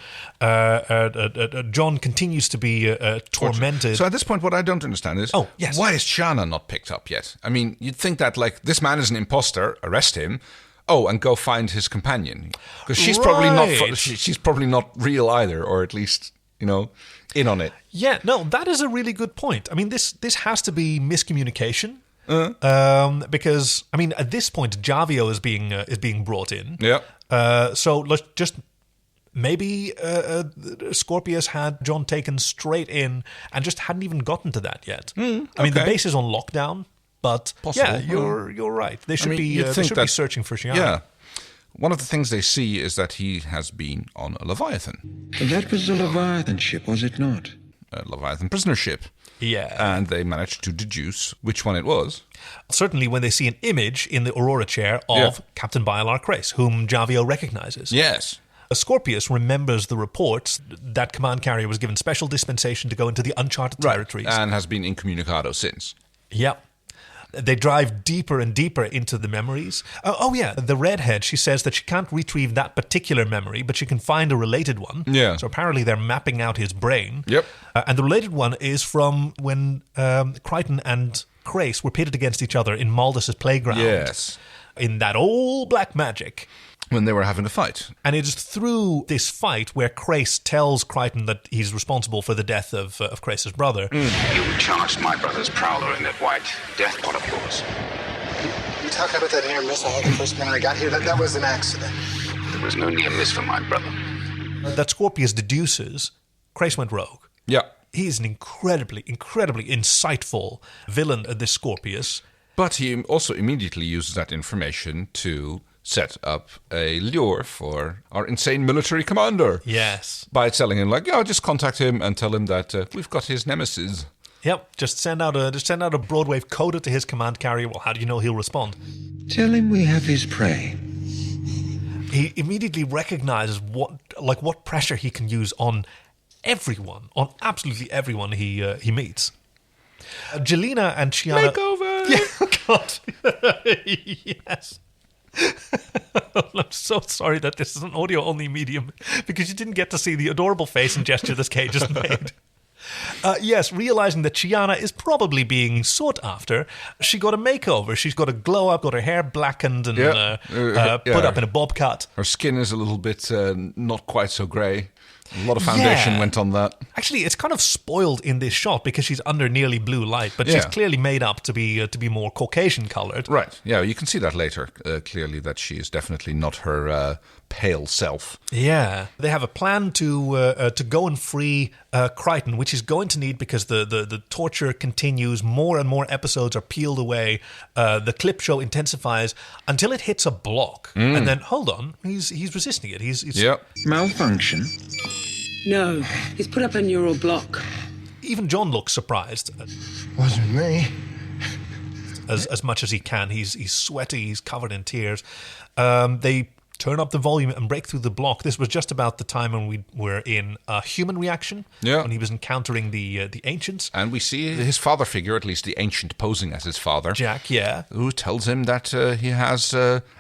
John continues to be tormented. So at this point, what I don't understand is, why is Chana not picked up yet? I mean, you'd think that like this man is an imposter, arrest him. Oh, and go find his companion, because she's probably not real either, or at least in on it. Yeah, no, that is a really good point. I mean, this has to be miscommunication. Because I mean, at this point, Javio is being brought in. Yeah. So let's just maybe Scorpius had John taken straight in and just hadn't even gotten to that yet. I mean, the base is on lockdown, but possible. Yeah, you're right. They should be searching for Shiana. Yeah. One of the things they see is that he has been on a Leviathan. That was the Leviathan ship, was it not? A Leviathan prisoner ship. Yeah. And they managed to deduce which one it was. Certainly when they see an image in the Aurora chair of Captain Bailar Crace, whom Javio recognizes. Yes. Scorpius remembers the reports that command carrier was given special dispensation to go into the uncharted territories. And has been incommunicado since. Yep. They drive deeper and deeper into the memories. The redhead, she says that she can't retrieve that particular memory, but she can find a related one. Yeah. So apparently they're mapping out his brain. Yep. And the related one is from when Crichton and Crace were pitted against each other in Maldus's playground. Yes. In that old black magic. When they were having a fight. And it is through this fight where Crace tells Crichton that he's responsible for the death of Crace's brother. You charged my brother's prowler in that white death pot of yours. You talking about that near miss I had the first minute I got here? That was an accident. There was no near miss for my brother. That Scorpius deduces Crace went rogue. Yeah. He is an incredibly insightful villain, this Scorpius. But he also immediately uses that information to set up a lure for our insane military commander. Yes. By telling him, just contact him and tell him that we've got his nemesis. Yep, just send out a broadwave coda to his command carrier. Well, how do you know he'll respond? Tell him we have his prey. He immediately recognizes what pressure he can use on everyone, on absolutely everyone he meets. Jelena and Chiana... Makeover! Yeah, God. Yes. I'm so sorry that this is an audio-only medium because you didn't get to see the adorable face and gesture this Kay just made. Yes, realizing that Chiana is probably being sought after, she got a makeover. She's got a glow-up, got her hair blackened and put up in a bob cut. Her skin is a little bit not quite so grey. A lot of foundation went on that. Actually, it's kind of spoiled in this shot because she's under nearly blue light, but she's clearly made up to be more Caucasian coloured. Right. Yeah, you can see that later. Clearly, that she is definitely not her pale self. Yeah, they have a plan to go and free Crichton, which is going to need because the torture continues. More and more episodes are peeled away. The clip show intensifies until it hits a block, and then hold on, he's resisting it. He's malfunction. No, he's put up a neural block. Even John looks surprised. Wasn't me. As much as he can. He's sweaty, he's covered in tears. They turn up the volume and break through the block. This was just about the time when we were in Human Reaction, when he was encountering the Ancients. And we see his father figure, at least the Ancient posing as his father. Jack, yeah. Who tells him that he has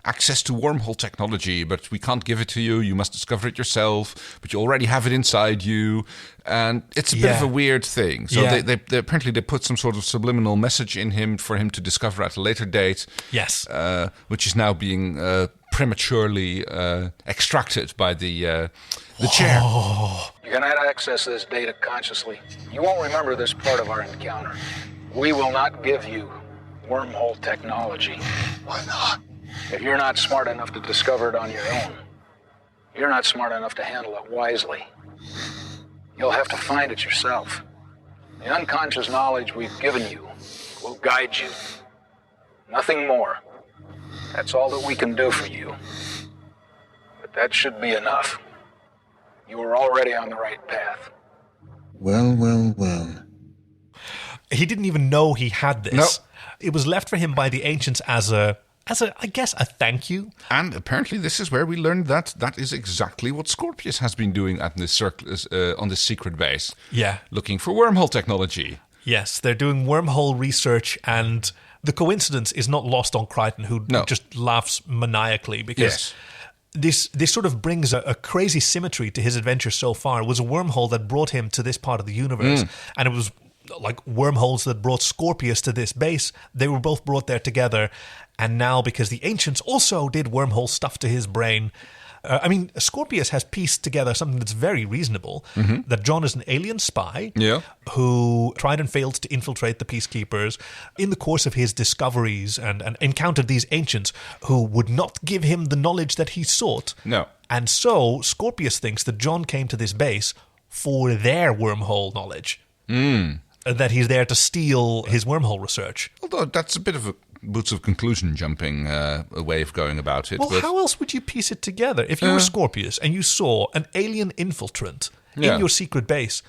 access to wormhole technology, but we can't give it to you. You must discover it yourself, but you already have it inside you. And it's a bit of a weird thing. So they apparently they put some sort of subliminal message in him for him to discover at a later date. Yes. Which is now being prematurely extracted by the chair. You cannot access this data consciously. You won't remember this part of our encounter. We will not give you wormhole technology. Why not? If you're not smart enough to discover it on your own, you're not smart enough to handle it wisely. You'll have to find it yourself. The unconscious knowledge we've given you will guide you. Nothing more. That's all that we can do for you. But that should be enough. You are already on the right path. Well. He didn't even know he had this. Nope. It was left for him by the Ancients as a thank you. And apparently this is where we learned that is exactly what Scorpius has been doing at this on this secret base. Yeah. Looking for wormhole technology. Yes, they're doing wormhole research, and the coincidence is not lost on Crichton, who just laughs maniacally because this sort of brings a crazy symmetry to his adventure so far. It was a wormhole that brought him to this part of the universe, and it was like wormholes that brought Scorpius to this base. They were both brought there together, and now because the Ancients also did wormhole stuff to his brain, Scorpius has pieced together something that's very reasonable, that John is an alien spy who tried and failed to infiltrate the Peacekeepers in the course of his discoveries and encountered these Ancients who would not give him the knowledge that he sought. No. And so Scorpius thinks that John came to this base for their wormhole knowledge. That he's there to steal his wormhole research. Although that's a bit of a boots of conclusion jumping way of going about it. Well, how else would you piece it together? If you were Scorpius and you saw an alien infiltrant in your secret base,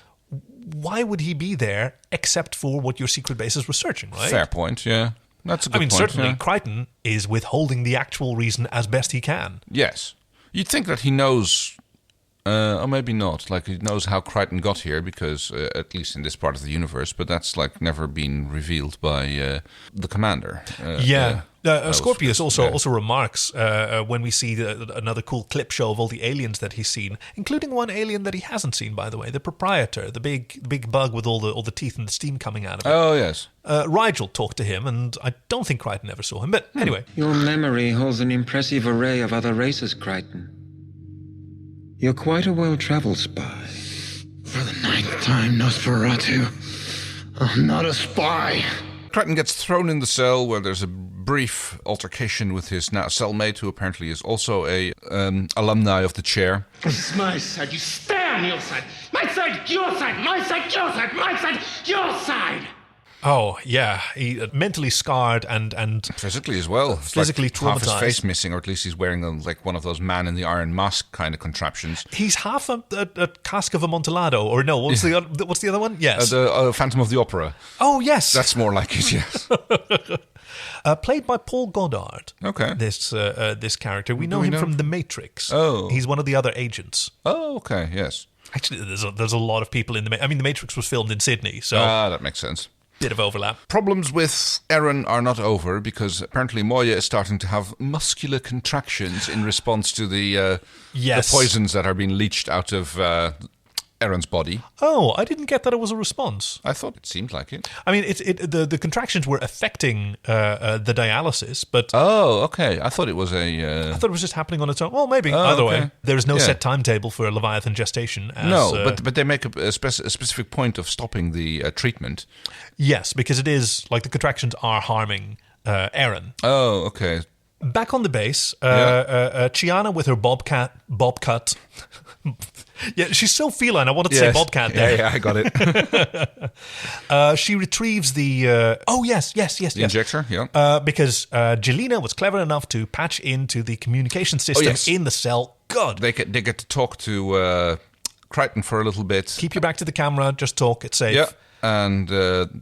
why would he be there except for what your secret base is researching, right? Fair point, yeah. That's a good point. Certainly Crichton is withholding the actual reason as best he can. Yes. You'd think that he knows Or maybe not. Like, he knows how Crichton got here, because, at least in this part of the universe, but that's, like, never been revealed by the commander. Scorpius also remarks when we see another cool clip show of all the aliens that he's seen, including one alien that he hasn't seen, by the way, the proprietor, the big bug with all the teeth and the steam coming out of it. Oh, yes. Rigel talked to him, and I don't think Crichton ever saw him, but anyway. Your memory holds an impressive array of other races, Crichton. You're quite a well-traveled spy. For the 9th time, Nosferatu. I'm not a spy. Crichton gets thrown in the cell, where there's a brief altercation with his now cellmate, who apparently is also a alumni of the chair. This is my side. You stay on your side. My side, your side. My side, your side. My side, your side. Oh, yeah. He mentally scarred and physically as well. Physically traumatized. Half his face missing, or at least he's wearing like one of those man in the iron mask kind of contraptions. He's half a cask of Amontillado, or no? What's the other one? Yes, the Phantom of the Opera. Oh, yes, that's more like it. Yes. Played by Paul Goddard. Okay. This character, we know him from The Matrix. Oh, he's one of the other agents. Oh, okay. Yes. Actually, there's a lot of people in The Matrix was filmed in Sydney, so that makes sense. Bit of overlap. Problems with Erin are not over, because apparently Moya is starting to have muscular contractions in response to the poisons that are being leached out of Erin's body. Oh, I didn't get that it was a response. I thought it seemed like it. I mean, the contractions were affecting the dialysis, but... Oh, okay. I thought it was I thought it was just happening on its own. Well, maybe. Either way. There is no set timetable for Leviathan gestation. But they make a specific point of stopping the treatment. Yes, because it is, like, the contractions are harming Erin. Oh, okay. Back on the base, Chiana with her bobcat. Yeah, she's so feline. I wanted to say bobcat there. Yeah, I got it. She retrieves the... The injector, yeah. Because Jelena was clever enough to patch into the communication system in the cell. God. They get to talk to Crichton for a little bit. Keep your back to the camera. Just talk. It's safe. Yeah. And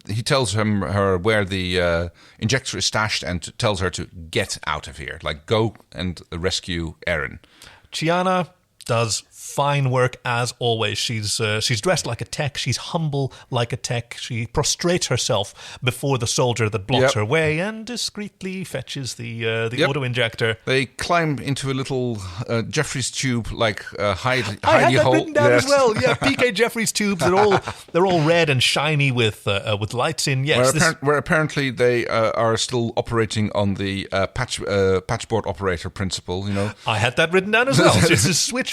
he tells her where the injector is stashed, and tells her to get out of here. Like, go and rescue Erin. Chiana does fine work as always. She's dressed like a tech. She's humble like a tech. She prostrates herself before the soldier that blocks her way and discreetly fetches the auto injector. They climb into a little Jeffrey's tube, like hidey hole. I had that written down as well. Yeah, PK Jeffrey's tubes. They're all red and shiny with lights in. Yes, where apparently they are still operating on the patchboard operator principle. You know, I had that written down as well. It's a switchboard.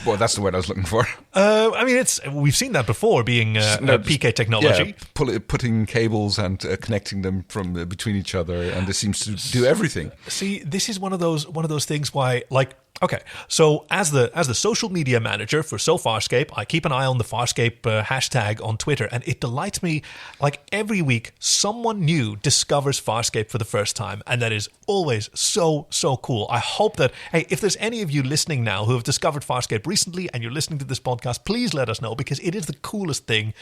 That's the word I was looking for. I mean, we've seen that before, being PK technology. Yeah, putting cables and connecting them from between each other, and this seems to do everything. See, this is one of those things why, like, okay, so as the social media manager for Farscape, I keep an eye on the Farscape hashtag on Twitter, and it delights me. Like, every week, someone new discovers Farscape for the first time, and that is always so cool. I hope that, hey, if there's any of you listening now who have discovered Farscape recently and you're listening to this podcast, please let us know, because it is the coolest thing.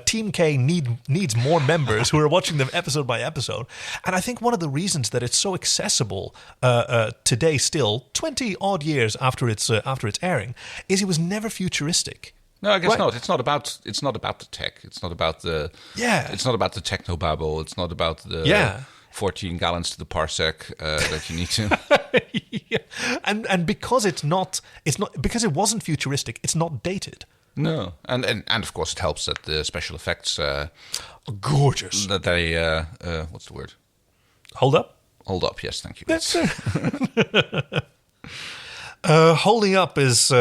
Team K needs more members who are watching them episode by episode, and I think one of the reasons that it's so accessible today, still 20 odd years after its airing, is it was never futuristic. No, I guess not. It's not about the tech. It's not about the It's not about the technobabble. It's not about the 14 gallons to the parsec that you need to. And because it's not because it wasn't futuristic, it's not dated. No, and of course it helps that the special effects are gorgeous. That they what's the word? Hold up. Yes, thank you. That's holding up is.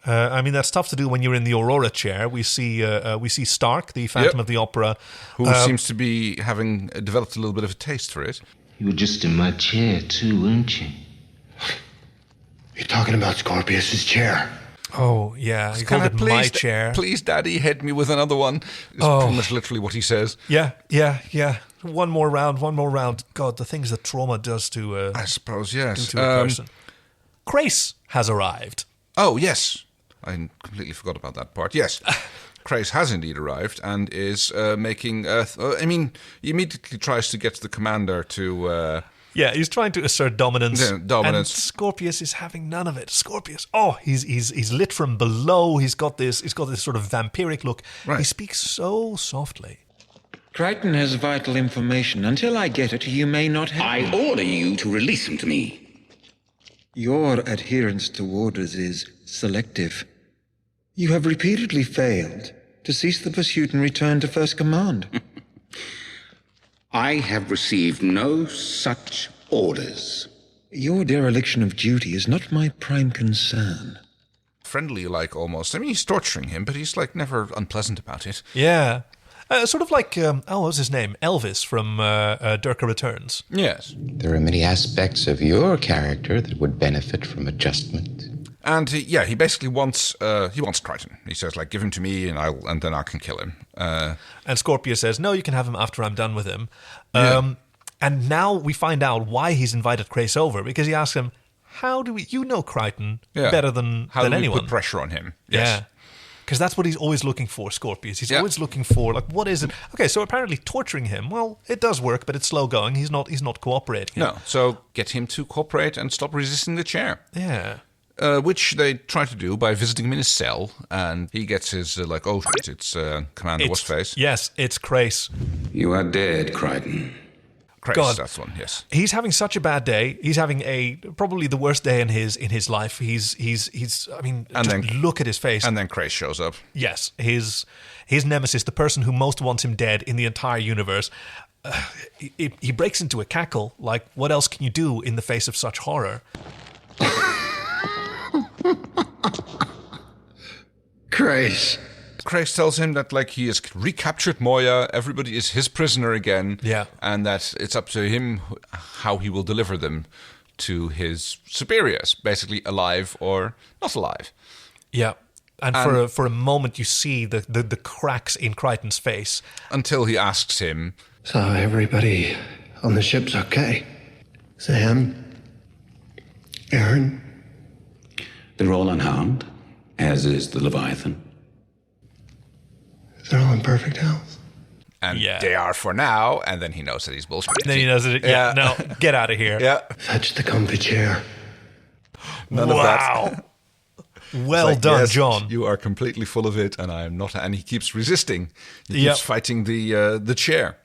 I mean, that's tough to do when you're in the Aurora chair. We see Stark, the Phantom of the Opera, who seems to be having developed a little bit of a taste for it. You were just in my chair too, weren't you? You're talking about Scorpius's chair. Oh, yeah. He called it my chair. Please, Daddy, hit me with another one. It's pretty much literally what he says. Yeah. One more round. God, the things that trauma does to... I suppose, yes. Do to a person. Crace has arrived. Oh, yes. I completely forgot about that part. Yes. Crace has indeed arrived and is making... he immediately tries to get the commander to Yeah, he's trying to assert dominance. Yeah, dominance. And Scorpius is having none of it. Scorpius, he's lit from below. He's got this sort of vampiric look. Right. He speaks so softly. Crichton has vital information. Until I get it, you may not have... I order you to release him to me. Your adherence to orders is selective. You have repeatedly failed to cease the pursuit and return to First Command. I have received no such orders. Your dereliction of duty is not my prime concern. Friendly, like, almost. I mean, he's torturing him, but he's, like, never unpleasant about it. Yeah. Sort of like, what was his name? Elvis from Durka Returns. Yes. There are many aspects of your character that would benefit from adjustment. And he basically wants Crichton. He says, like, give him to me, and then I can kill him. And Scorpius says, no, you can have him after I'm done with him. Yeah. And now we find out why he's invited Crace over, because he asks him, how do we... You know Crichton better than How do anyone. we put pressure on him? Yes. Yeah. Because that's what he's always looking for, Scorpius. He's always looking for, like, what is it? Okay, so apparently torturing him, well, it does work, but it's slow going. He's not cooperating. No, so get him to cooperate and stop resisting the chair. Yeah. Which they try to do by visiting him in his cell, and he gets his, it's Commander What's-Face. Yes, it's Crace. You are dead, Crichton. Crace, God. that's one, yes. He's having such a bad day. He's having probably the worst day in his life. He's I mean, and just then, look at his face. And then Crace shows up. Yes, his nemesis, the person who most wants him dead in the entire universe. He breaks into a cackle. Like, what else can you do in the face of such horror? Crace. Crace tells him that, like, he has recaptured Moya, everybody is his prisoner again, and that it's up to him how he will deliver them to his superiors, basically alive or not alive. Yeah, and for a moment you see the cracks in Crichton's face. Until he asks him... So everybody on the ship's okay? Sam? Aaron? They're all unharmed, as is the Leviathan. They're all in perfect health. And they are for now, and then he knows that he's bullshit. Then he knows that, no, get out of here. Yeah. Fetch the comfy chair. None of that. Well done, yes, John. You are completely full of it, and I am not. And he keeps resisting. He keeps fighting the chair.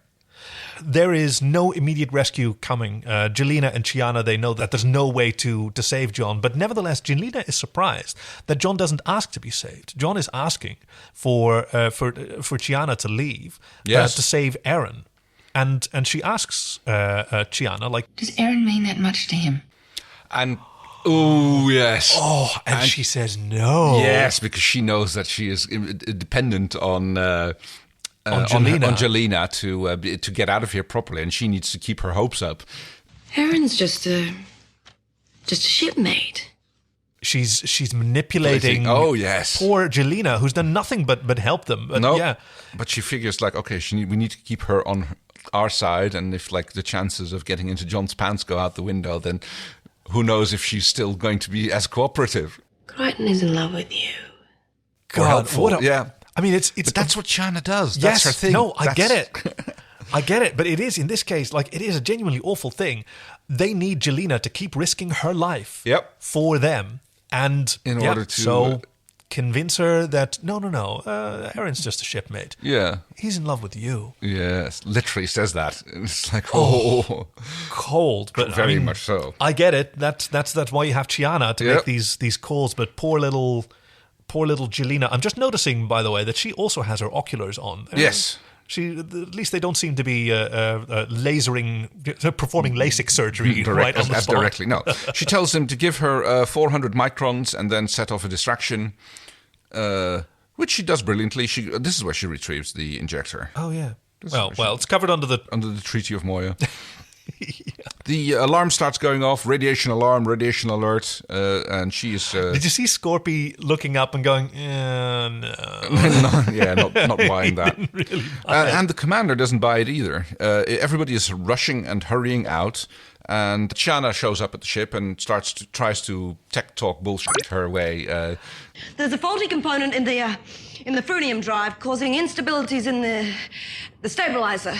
There is no immediate rescue coming. Jelena and Chiana, they know that there's no way to save John, but nevertheless, Jelena is surprised that John doesn't ask to be saved. John is asking for Chiana to leave to save Aaron, and she asks Chiana, like, does Aaron mean that much to him? And oh yes, and she says no. Yes, because she knows that she is dependent on Jelena to get out of here properly, and she needs to keep her hopes up. Aaron's just a shipmate. She's manipulating. Oh yes, poor Jelena, who's done nothing but help them. But, but she figures, like, okay, we need to keep her on our side, and if, like, the chances of getting into John's pants go out the window, then who knows if she's still going to be as cooperative. Crichton is in love with you. God, yeah. I mean, it's. But that's what Chiana does. Yes, that's her thing. No, I get it. I get it. But it is, in this case, like, it is a genuinely awful thing. They need Jelena to keep risking her life for them. And in order to... So convince her that, no, Aaron's just a shipmate. Yeah. He's in love with you. Yes, literally says that. It's like, cold. But very much so. I get it. That's why you have Chiana to make these calls. But poor little Jelena. I'm just noticing, by the way, that she also has her oculars on. Yes. At least they don't seem to be performing LASIK surgery right on the spot. Directly. No, she tells him to give her 400 microns and then set off a distraction, which she does brilliantly. This is where she retrieves the injector. Oh yeah. Well, it's covered under the Treaty of Moya. The alarm starts going off. Radiation alarm, radiation alert, and she is. Did you see Scorpy looking up and going, no? Not buying that. Really and the commander doesn't buy it either. Everybody is rushing and hurrying out, and Chiana shows up at the ship and tries to tech talk bullshit her way. There's a faulty component in the frunium drive causing instabilities in the stabilizer.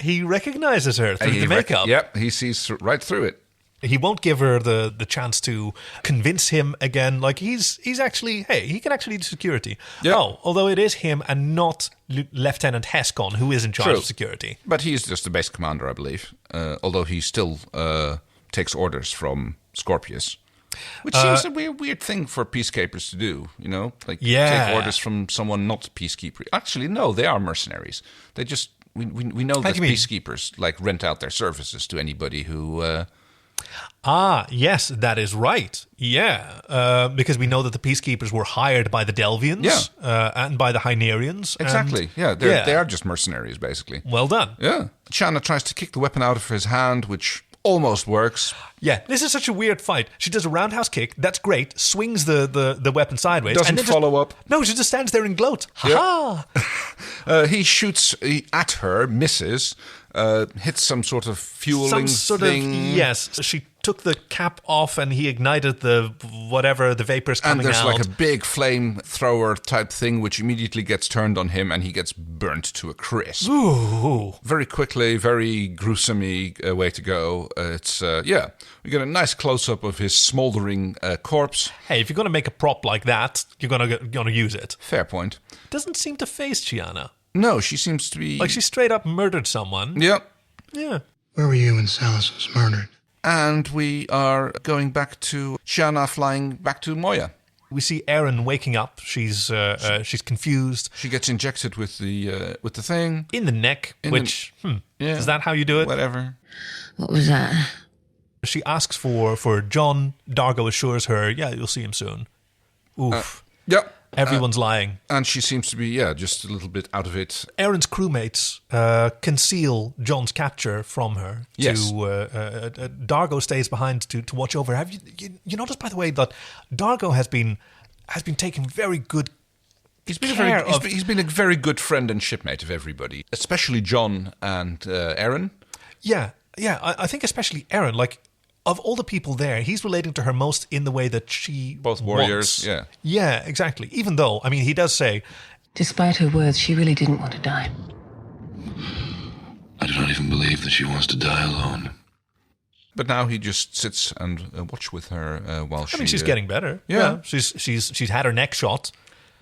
he recognizes her through the makeup. Yep, he sees right through it. He won't give her the chance to convince him again. Like he's actually, hey, he can actually do security. Yep. Oh, although it is him and not Lieutenant Hescon who is in charge of security. But he's just the base commander, I believe. Although he still takes orders from Scorpius. Which seems a weird thing for peacekeepers to do, take orders from someone not peacekeeper. Actually, no, they are mercenaries. They just we know that peacekeepers rent out their services to anybody who. Yes, that is right. Yeah, because we know that the peacekeepers were hired by the Delvians and by the Hynerians. Exactly. They are just mercenaries, basically. Well done. Yeah. Shanna tries to kick the weapon out of his hand, which almost works. Yeah, this is such a weird fight. She does a roundhouse kick. That's great. Swings the weapon sideways. Doesn't follow up. No, she just stands there and gloats. Ha ha! He shoots at her, misses, hits some sort of fueling thing. Yes, she took the cap off and he ignited the vapors coming out. And there's a big flamethrower type thing which immediately gets turned on him and he gets burnt to a crisp. Ooh. Very quickly, very gruesome-y way to go. We get a nice close-up of his smouldering corpse. Hey, if you're going to make a prop like that, you're gonna use it. Fair point. Doesn't seem to faze Chiana. No, she seems to be... Like she straight up murdered someone. Yep. Yeah. Where were you when Salas was murdered? And we are going back to Shanna flying back to Moya. We see Erin waking up. She's confused. She gets injected with the thing in the neck. Is that how you do it? Whatever. What was that? She asks for John. Dargo assures her, "Yeah, you'll see him soon." Oof. Yep. Everyone's lying. And she seems to be, just a little bit out of it. Erin's crewmates conceal John's capture from her. Yes. Dargo stays behind to watch over. Have you noticed, by the way, that Dargo has been taking very good He's been a very good friend and shipmate of everybody, especially John and Erin. Yeah. I think especially Erin, of all the people there, he's relating to her most in the way that she both warriors, wants. Yeah, exactly. Even though, he does say... Despite her words, she really didn't want to die. I do not even believe that she wants to die alone. But now he just sits and watch with her while she... she's getting better. Yeah. She's had her neck shot.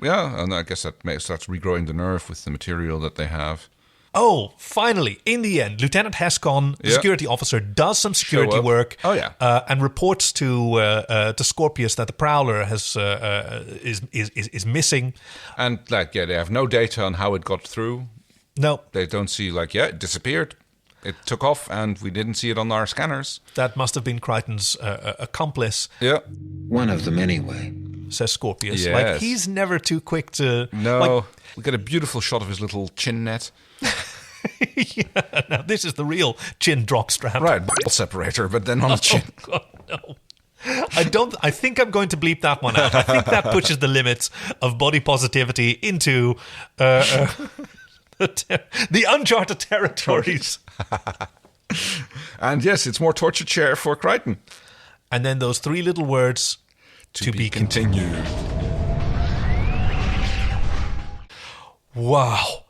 Yeah, and I guess that starts regrowing the nerve with the material that they have. Oh, finally, in the end, Lieutenant Hescon, the security officer, does some security work. Oh, yeah. And reports to Scorpius that the Prowler is missing. And they have no data on how it got through. No. They don't see it disappeared. It took off and we didn't see it on our scanners. That must have been Crichton's accomplice. Yeah. One of them anyway. Says Scorpius. Yes. He's never too quick to... No. We get a beautiful shot of his little chin net. Now this is the real chin drop strap. Right, ball separator, but then on the chin. God, no. I think I'm going to bleep that one out. I think that pushes the limits of body positivity into the uncharted territories. And yes, it's more torture chair for Crichton. And then those three little words, to be continued. Wow.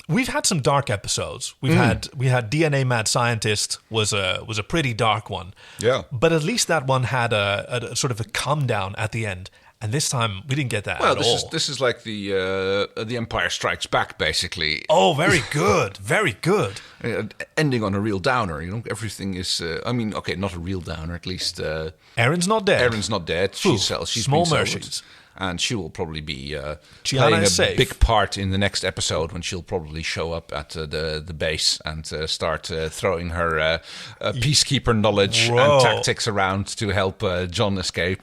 We've had some dark episodes. We had DNA Mad Scientist was a pretty dark one. Yeah. But at least that one had a sort of a come down at the end. And this time we didn't get that at all. This is like the Empire Strikes Back, basically. Oh, very good, very good. Ending on a real downer. Everything is. Not a real downer. At least. Erin's not dead. Erin's not dead. She's small mercies. And she will probably be playing a big part in the next episode when she'll probably show up at the base and start throwing her peacekeeper knowledge and tactics around to help John escape.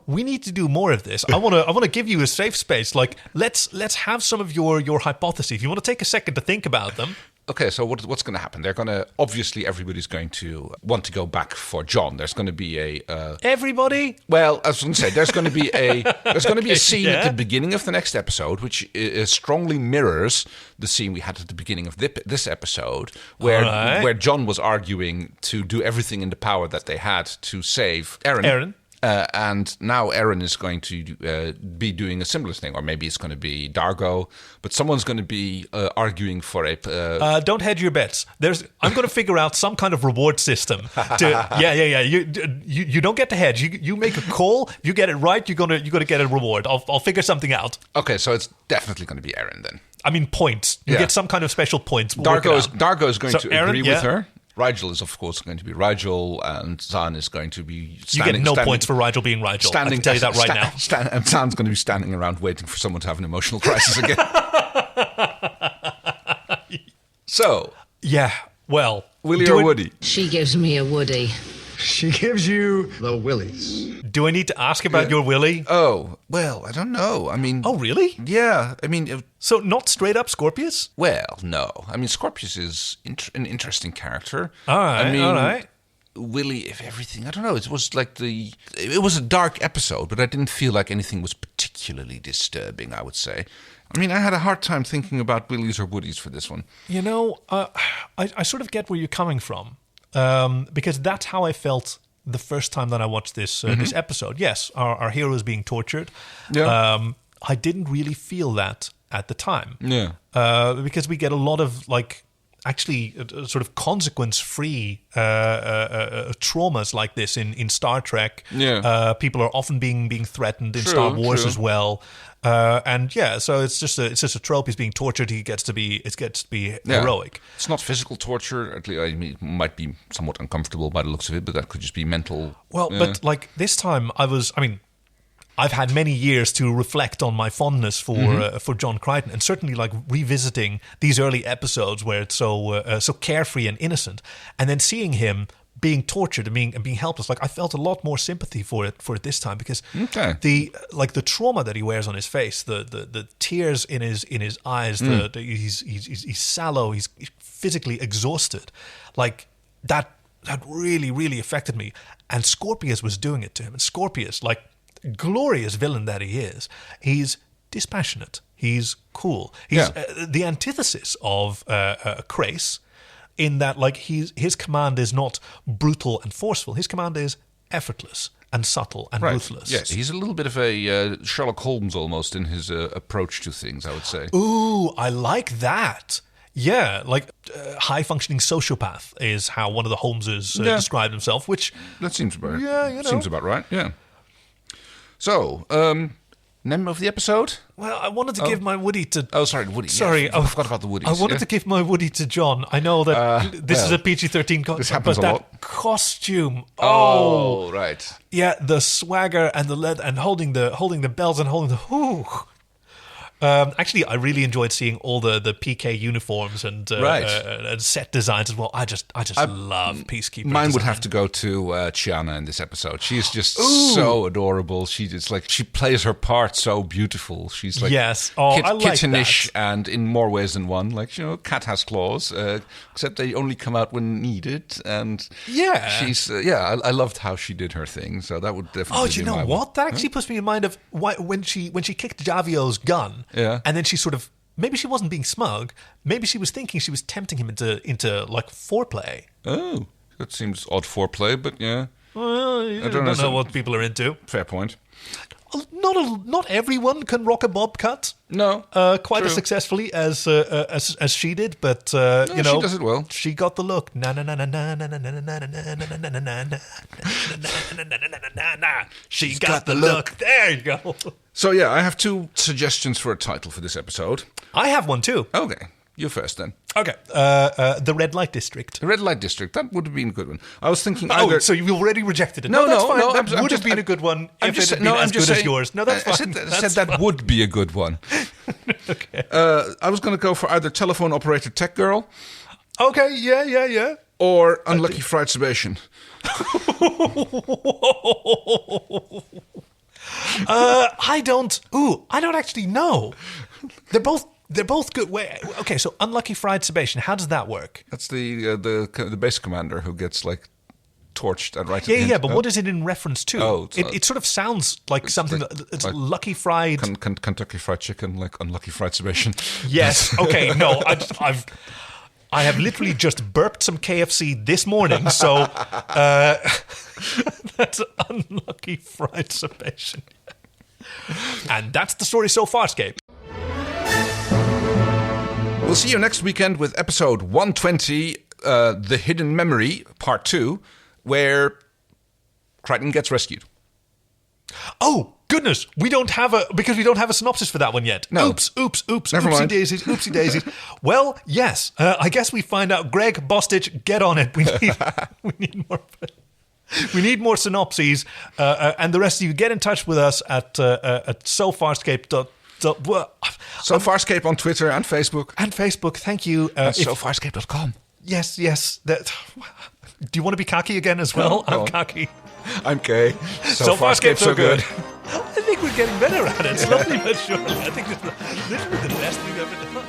We need to do more of this. I want to give you a safe space. Let's have some of your hypotheses. If you want to take a second to think about them. Okay, so what's going to happen? They're going to obviously everybody's going to want to go back for John. There's going to be a everybody. Well, I was going to say there's going to be a scene at the beginning of the next episode, which strongly mirrors the scene we had at the beginning of this episode, where John was arguing to do everything in the power that they had to save Erin. And now Aaron is going to be doing a similar thing, or maybe it's going to be Dargo, but someone's going to be arguing for a... don't hedge your bets. I'm going to figure out some kind of reward system. You don't get to hedge. You make a call, you get it right, you're going to get a reward. I'll figure something out. Okay, so it's definitely going to be Aaron then. I mean, points. You get some kind of special points. Dargo is going to Aaron, agree with her. Rigel is, of course, going to be Rigel, and Zahn is going to be standing... You get no points for Rigel being Rigel. I can tell you that right now. And Zahn's going to be standing around waiting for someone to have an emotional crisis again. So... Yeah, well... Willie or Woody? She gives me a Woody. She gives you the willies. Do I need to ask about your Willie? Oh, well, I don't know. I mean... Oh, really? Yeah, I mean... So not straight up Scorpius? Well, no. I mean, Scorpius is an interesting character. All right. Willie, if everything... I don't know. It was like it was a dark episode, but I didn't feel like anything was particularly disturbing, I would say. I mean, I had a hard time thinking about Willies or Woodies for this one. You know, I sort of get where you're coming from. Because that's how I felt the first time that I watched this this episode. Yes, our hero is being tortured. Yeah. I didn't really feel that at the time. Yeah. Because we get a lot of actually sort of consequence-free traumas like this in Star Trek. Yeah. People are often being threatened in Star Wars as well. And so it's just a trope. He's being tortured. It gets to be heroic. It's not physical torture. At least, I mean, it might be somewhat uncomfortable by the looks of it, but that could just be mental. Well, but this time I've had many years to reflect on my fondness for John Crichton, and certainly revisiting these early episodes where it's so carefree and innocent, and then seeing him being tortured and being helpless. I felt a lot more sympathy for it this time, because the trauma that he wears on his face, the tears in his eyes, he's sallow, he's physically exhausted, that really, really affected me. And Scorpius was doing it to him. And Scorpius, glorious villain that he is, he's dispassionate, he's cool, he's the antithesis of Crace, in that his command is not brutal and forceful. His command is effortless and subtle and ruthless. Yes, he's a little bit of a Sherlock Holmes almost in his approach to things, I would say. Ooh, I like that. Yeah, high-functioning sociopath is how one of the Holmeses described himself, which... That seems about seems about right, yeah. So, name of the episode? Well, I wanted to give my Woody to... Oh, sorry, Woody. Sorry, I forgot about the Woodies. I wanted to give my Woody to John. I know that this is a PG-13 this happens but a that lot. Costume. Oh, right. Yeah, the swagger and the lead and holding the bells and holding the... Ooh. Actually, I really enjoyed seeing all the PK uniforms and set designs as well. I just love Peacekeeper. Mine would have to go to Chiana in this episode. She's just so adorable. She plays her part so beautiful. She's I like kittenish that. and in more ways than one. Cat has claws, except they only come out when needed. And she's I loved how she did her thing. So that would definitely. Oh, do you know what? That actually puts me in mind of when she kicked Javio's gun. Yeah. And then she sort of, maybe she wasn't being smug. Maybe she was thinking she was tempting him into foreplay. Oh, that seems odd foreplay, but yeah. Well, I don't know what people are into. Fair point. Not everyone can rock a bob cut. No, quite as successfully as she did, but she does it well. She got the look. Na na na na na na na na na na na na na. She got the look. There you go. So yeah, I have two suggestions for a title for this episode. I have one too. Okay. You first, then. Okay. The Red Light District. The Red Light District. That would have been a good one. I was thinking either... Oh, so you already rejected it. No, that's fine. That would have been a good one if it had been as good as yours. No, that's fine. I said that would be a good one. Okay. I was going to go for either Telephone Operator Tech Girl. Okay, yeah. Or Unlucky Fried Sebacean. I don't actually know. They're both good. Okay, so Unlucky Fried Sebacean, how does that work? That's the base commander who gets torched and right. Yeah, but what is it in reference to? Oh, it sort of sounds like something it's Lucky Fried Kentucky Fried Chicken, like Unlucky Fried Sebacean. Yes. Okay. No, I have literally just burped some KFC this morning, so that's unlucky fried Sebacean. And that's the story so far, Farscape. We'll see you next weekend with episode 120, The Hidden Memory, part 2, where Crichton gets rescued. Oh, goodness, we don't have a synopsis for that one yet. No. Oops, Never mind. oopsie daisies. Well, yes, I guess we find out. Greg Bostich, get on it. We need more synopses, and the rest of you get in touch with us at sofarscape.com. Farscape on Twitter and Facebook. Thank you. Sofarscape.com. Yes. Do you want to be cocky again as well? No. I'm cocky. I'm gay. Farscape so good. I think we're getting better at it. Slowly but surely. I think this is literally the best we've ever done.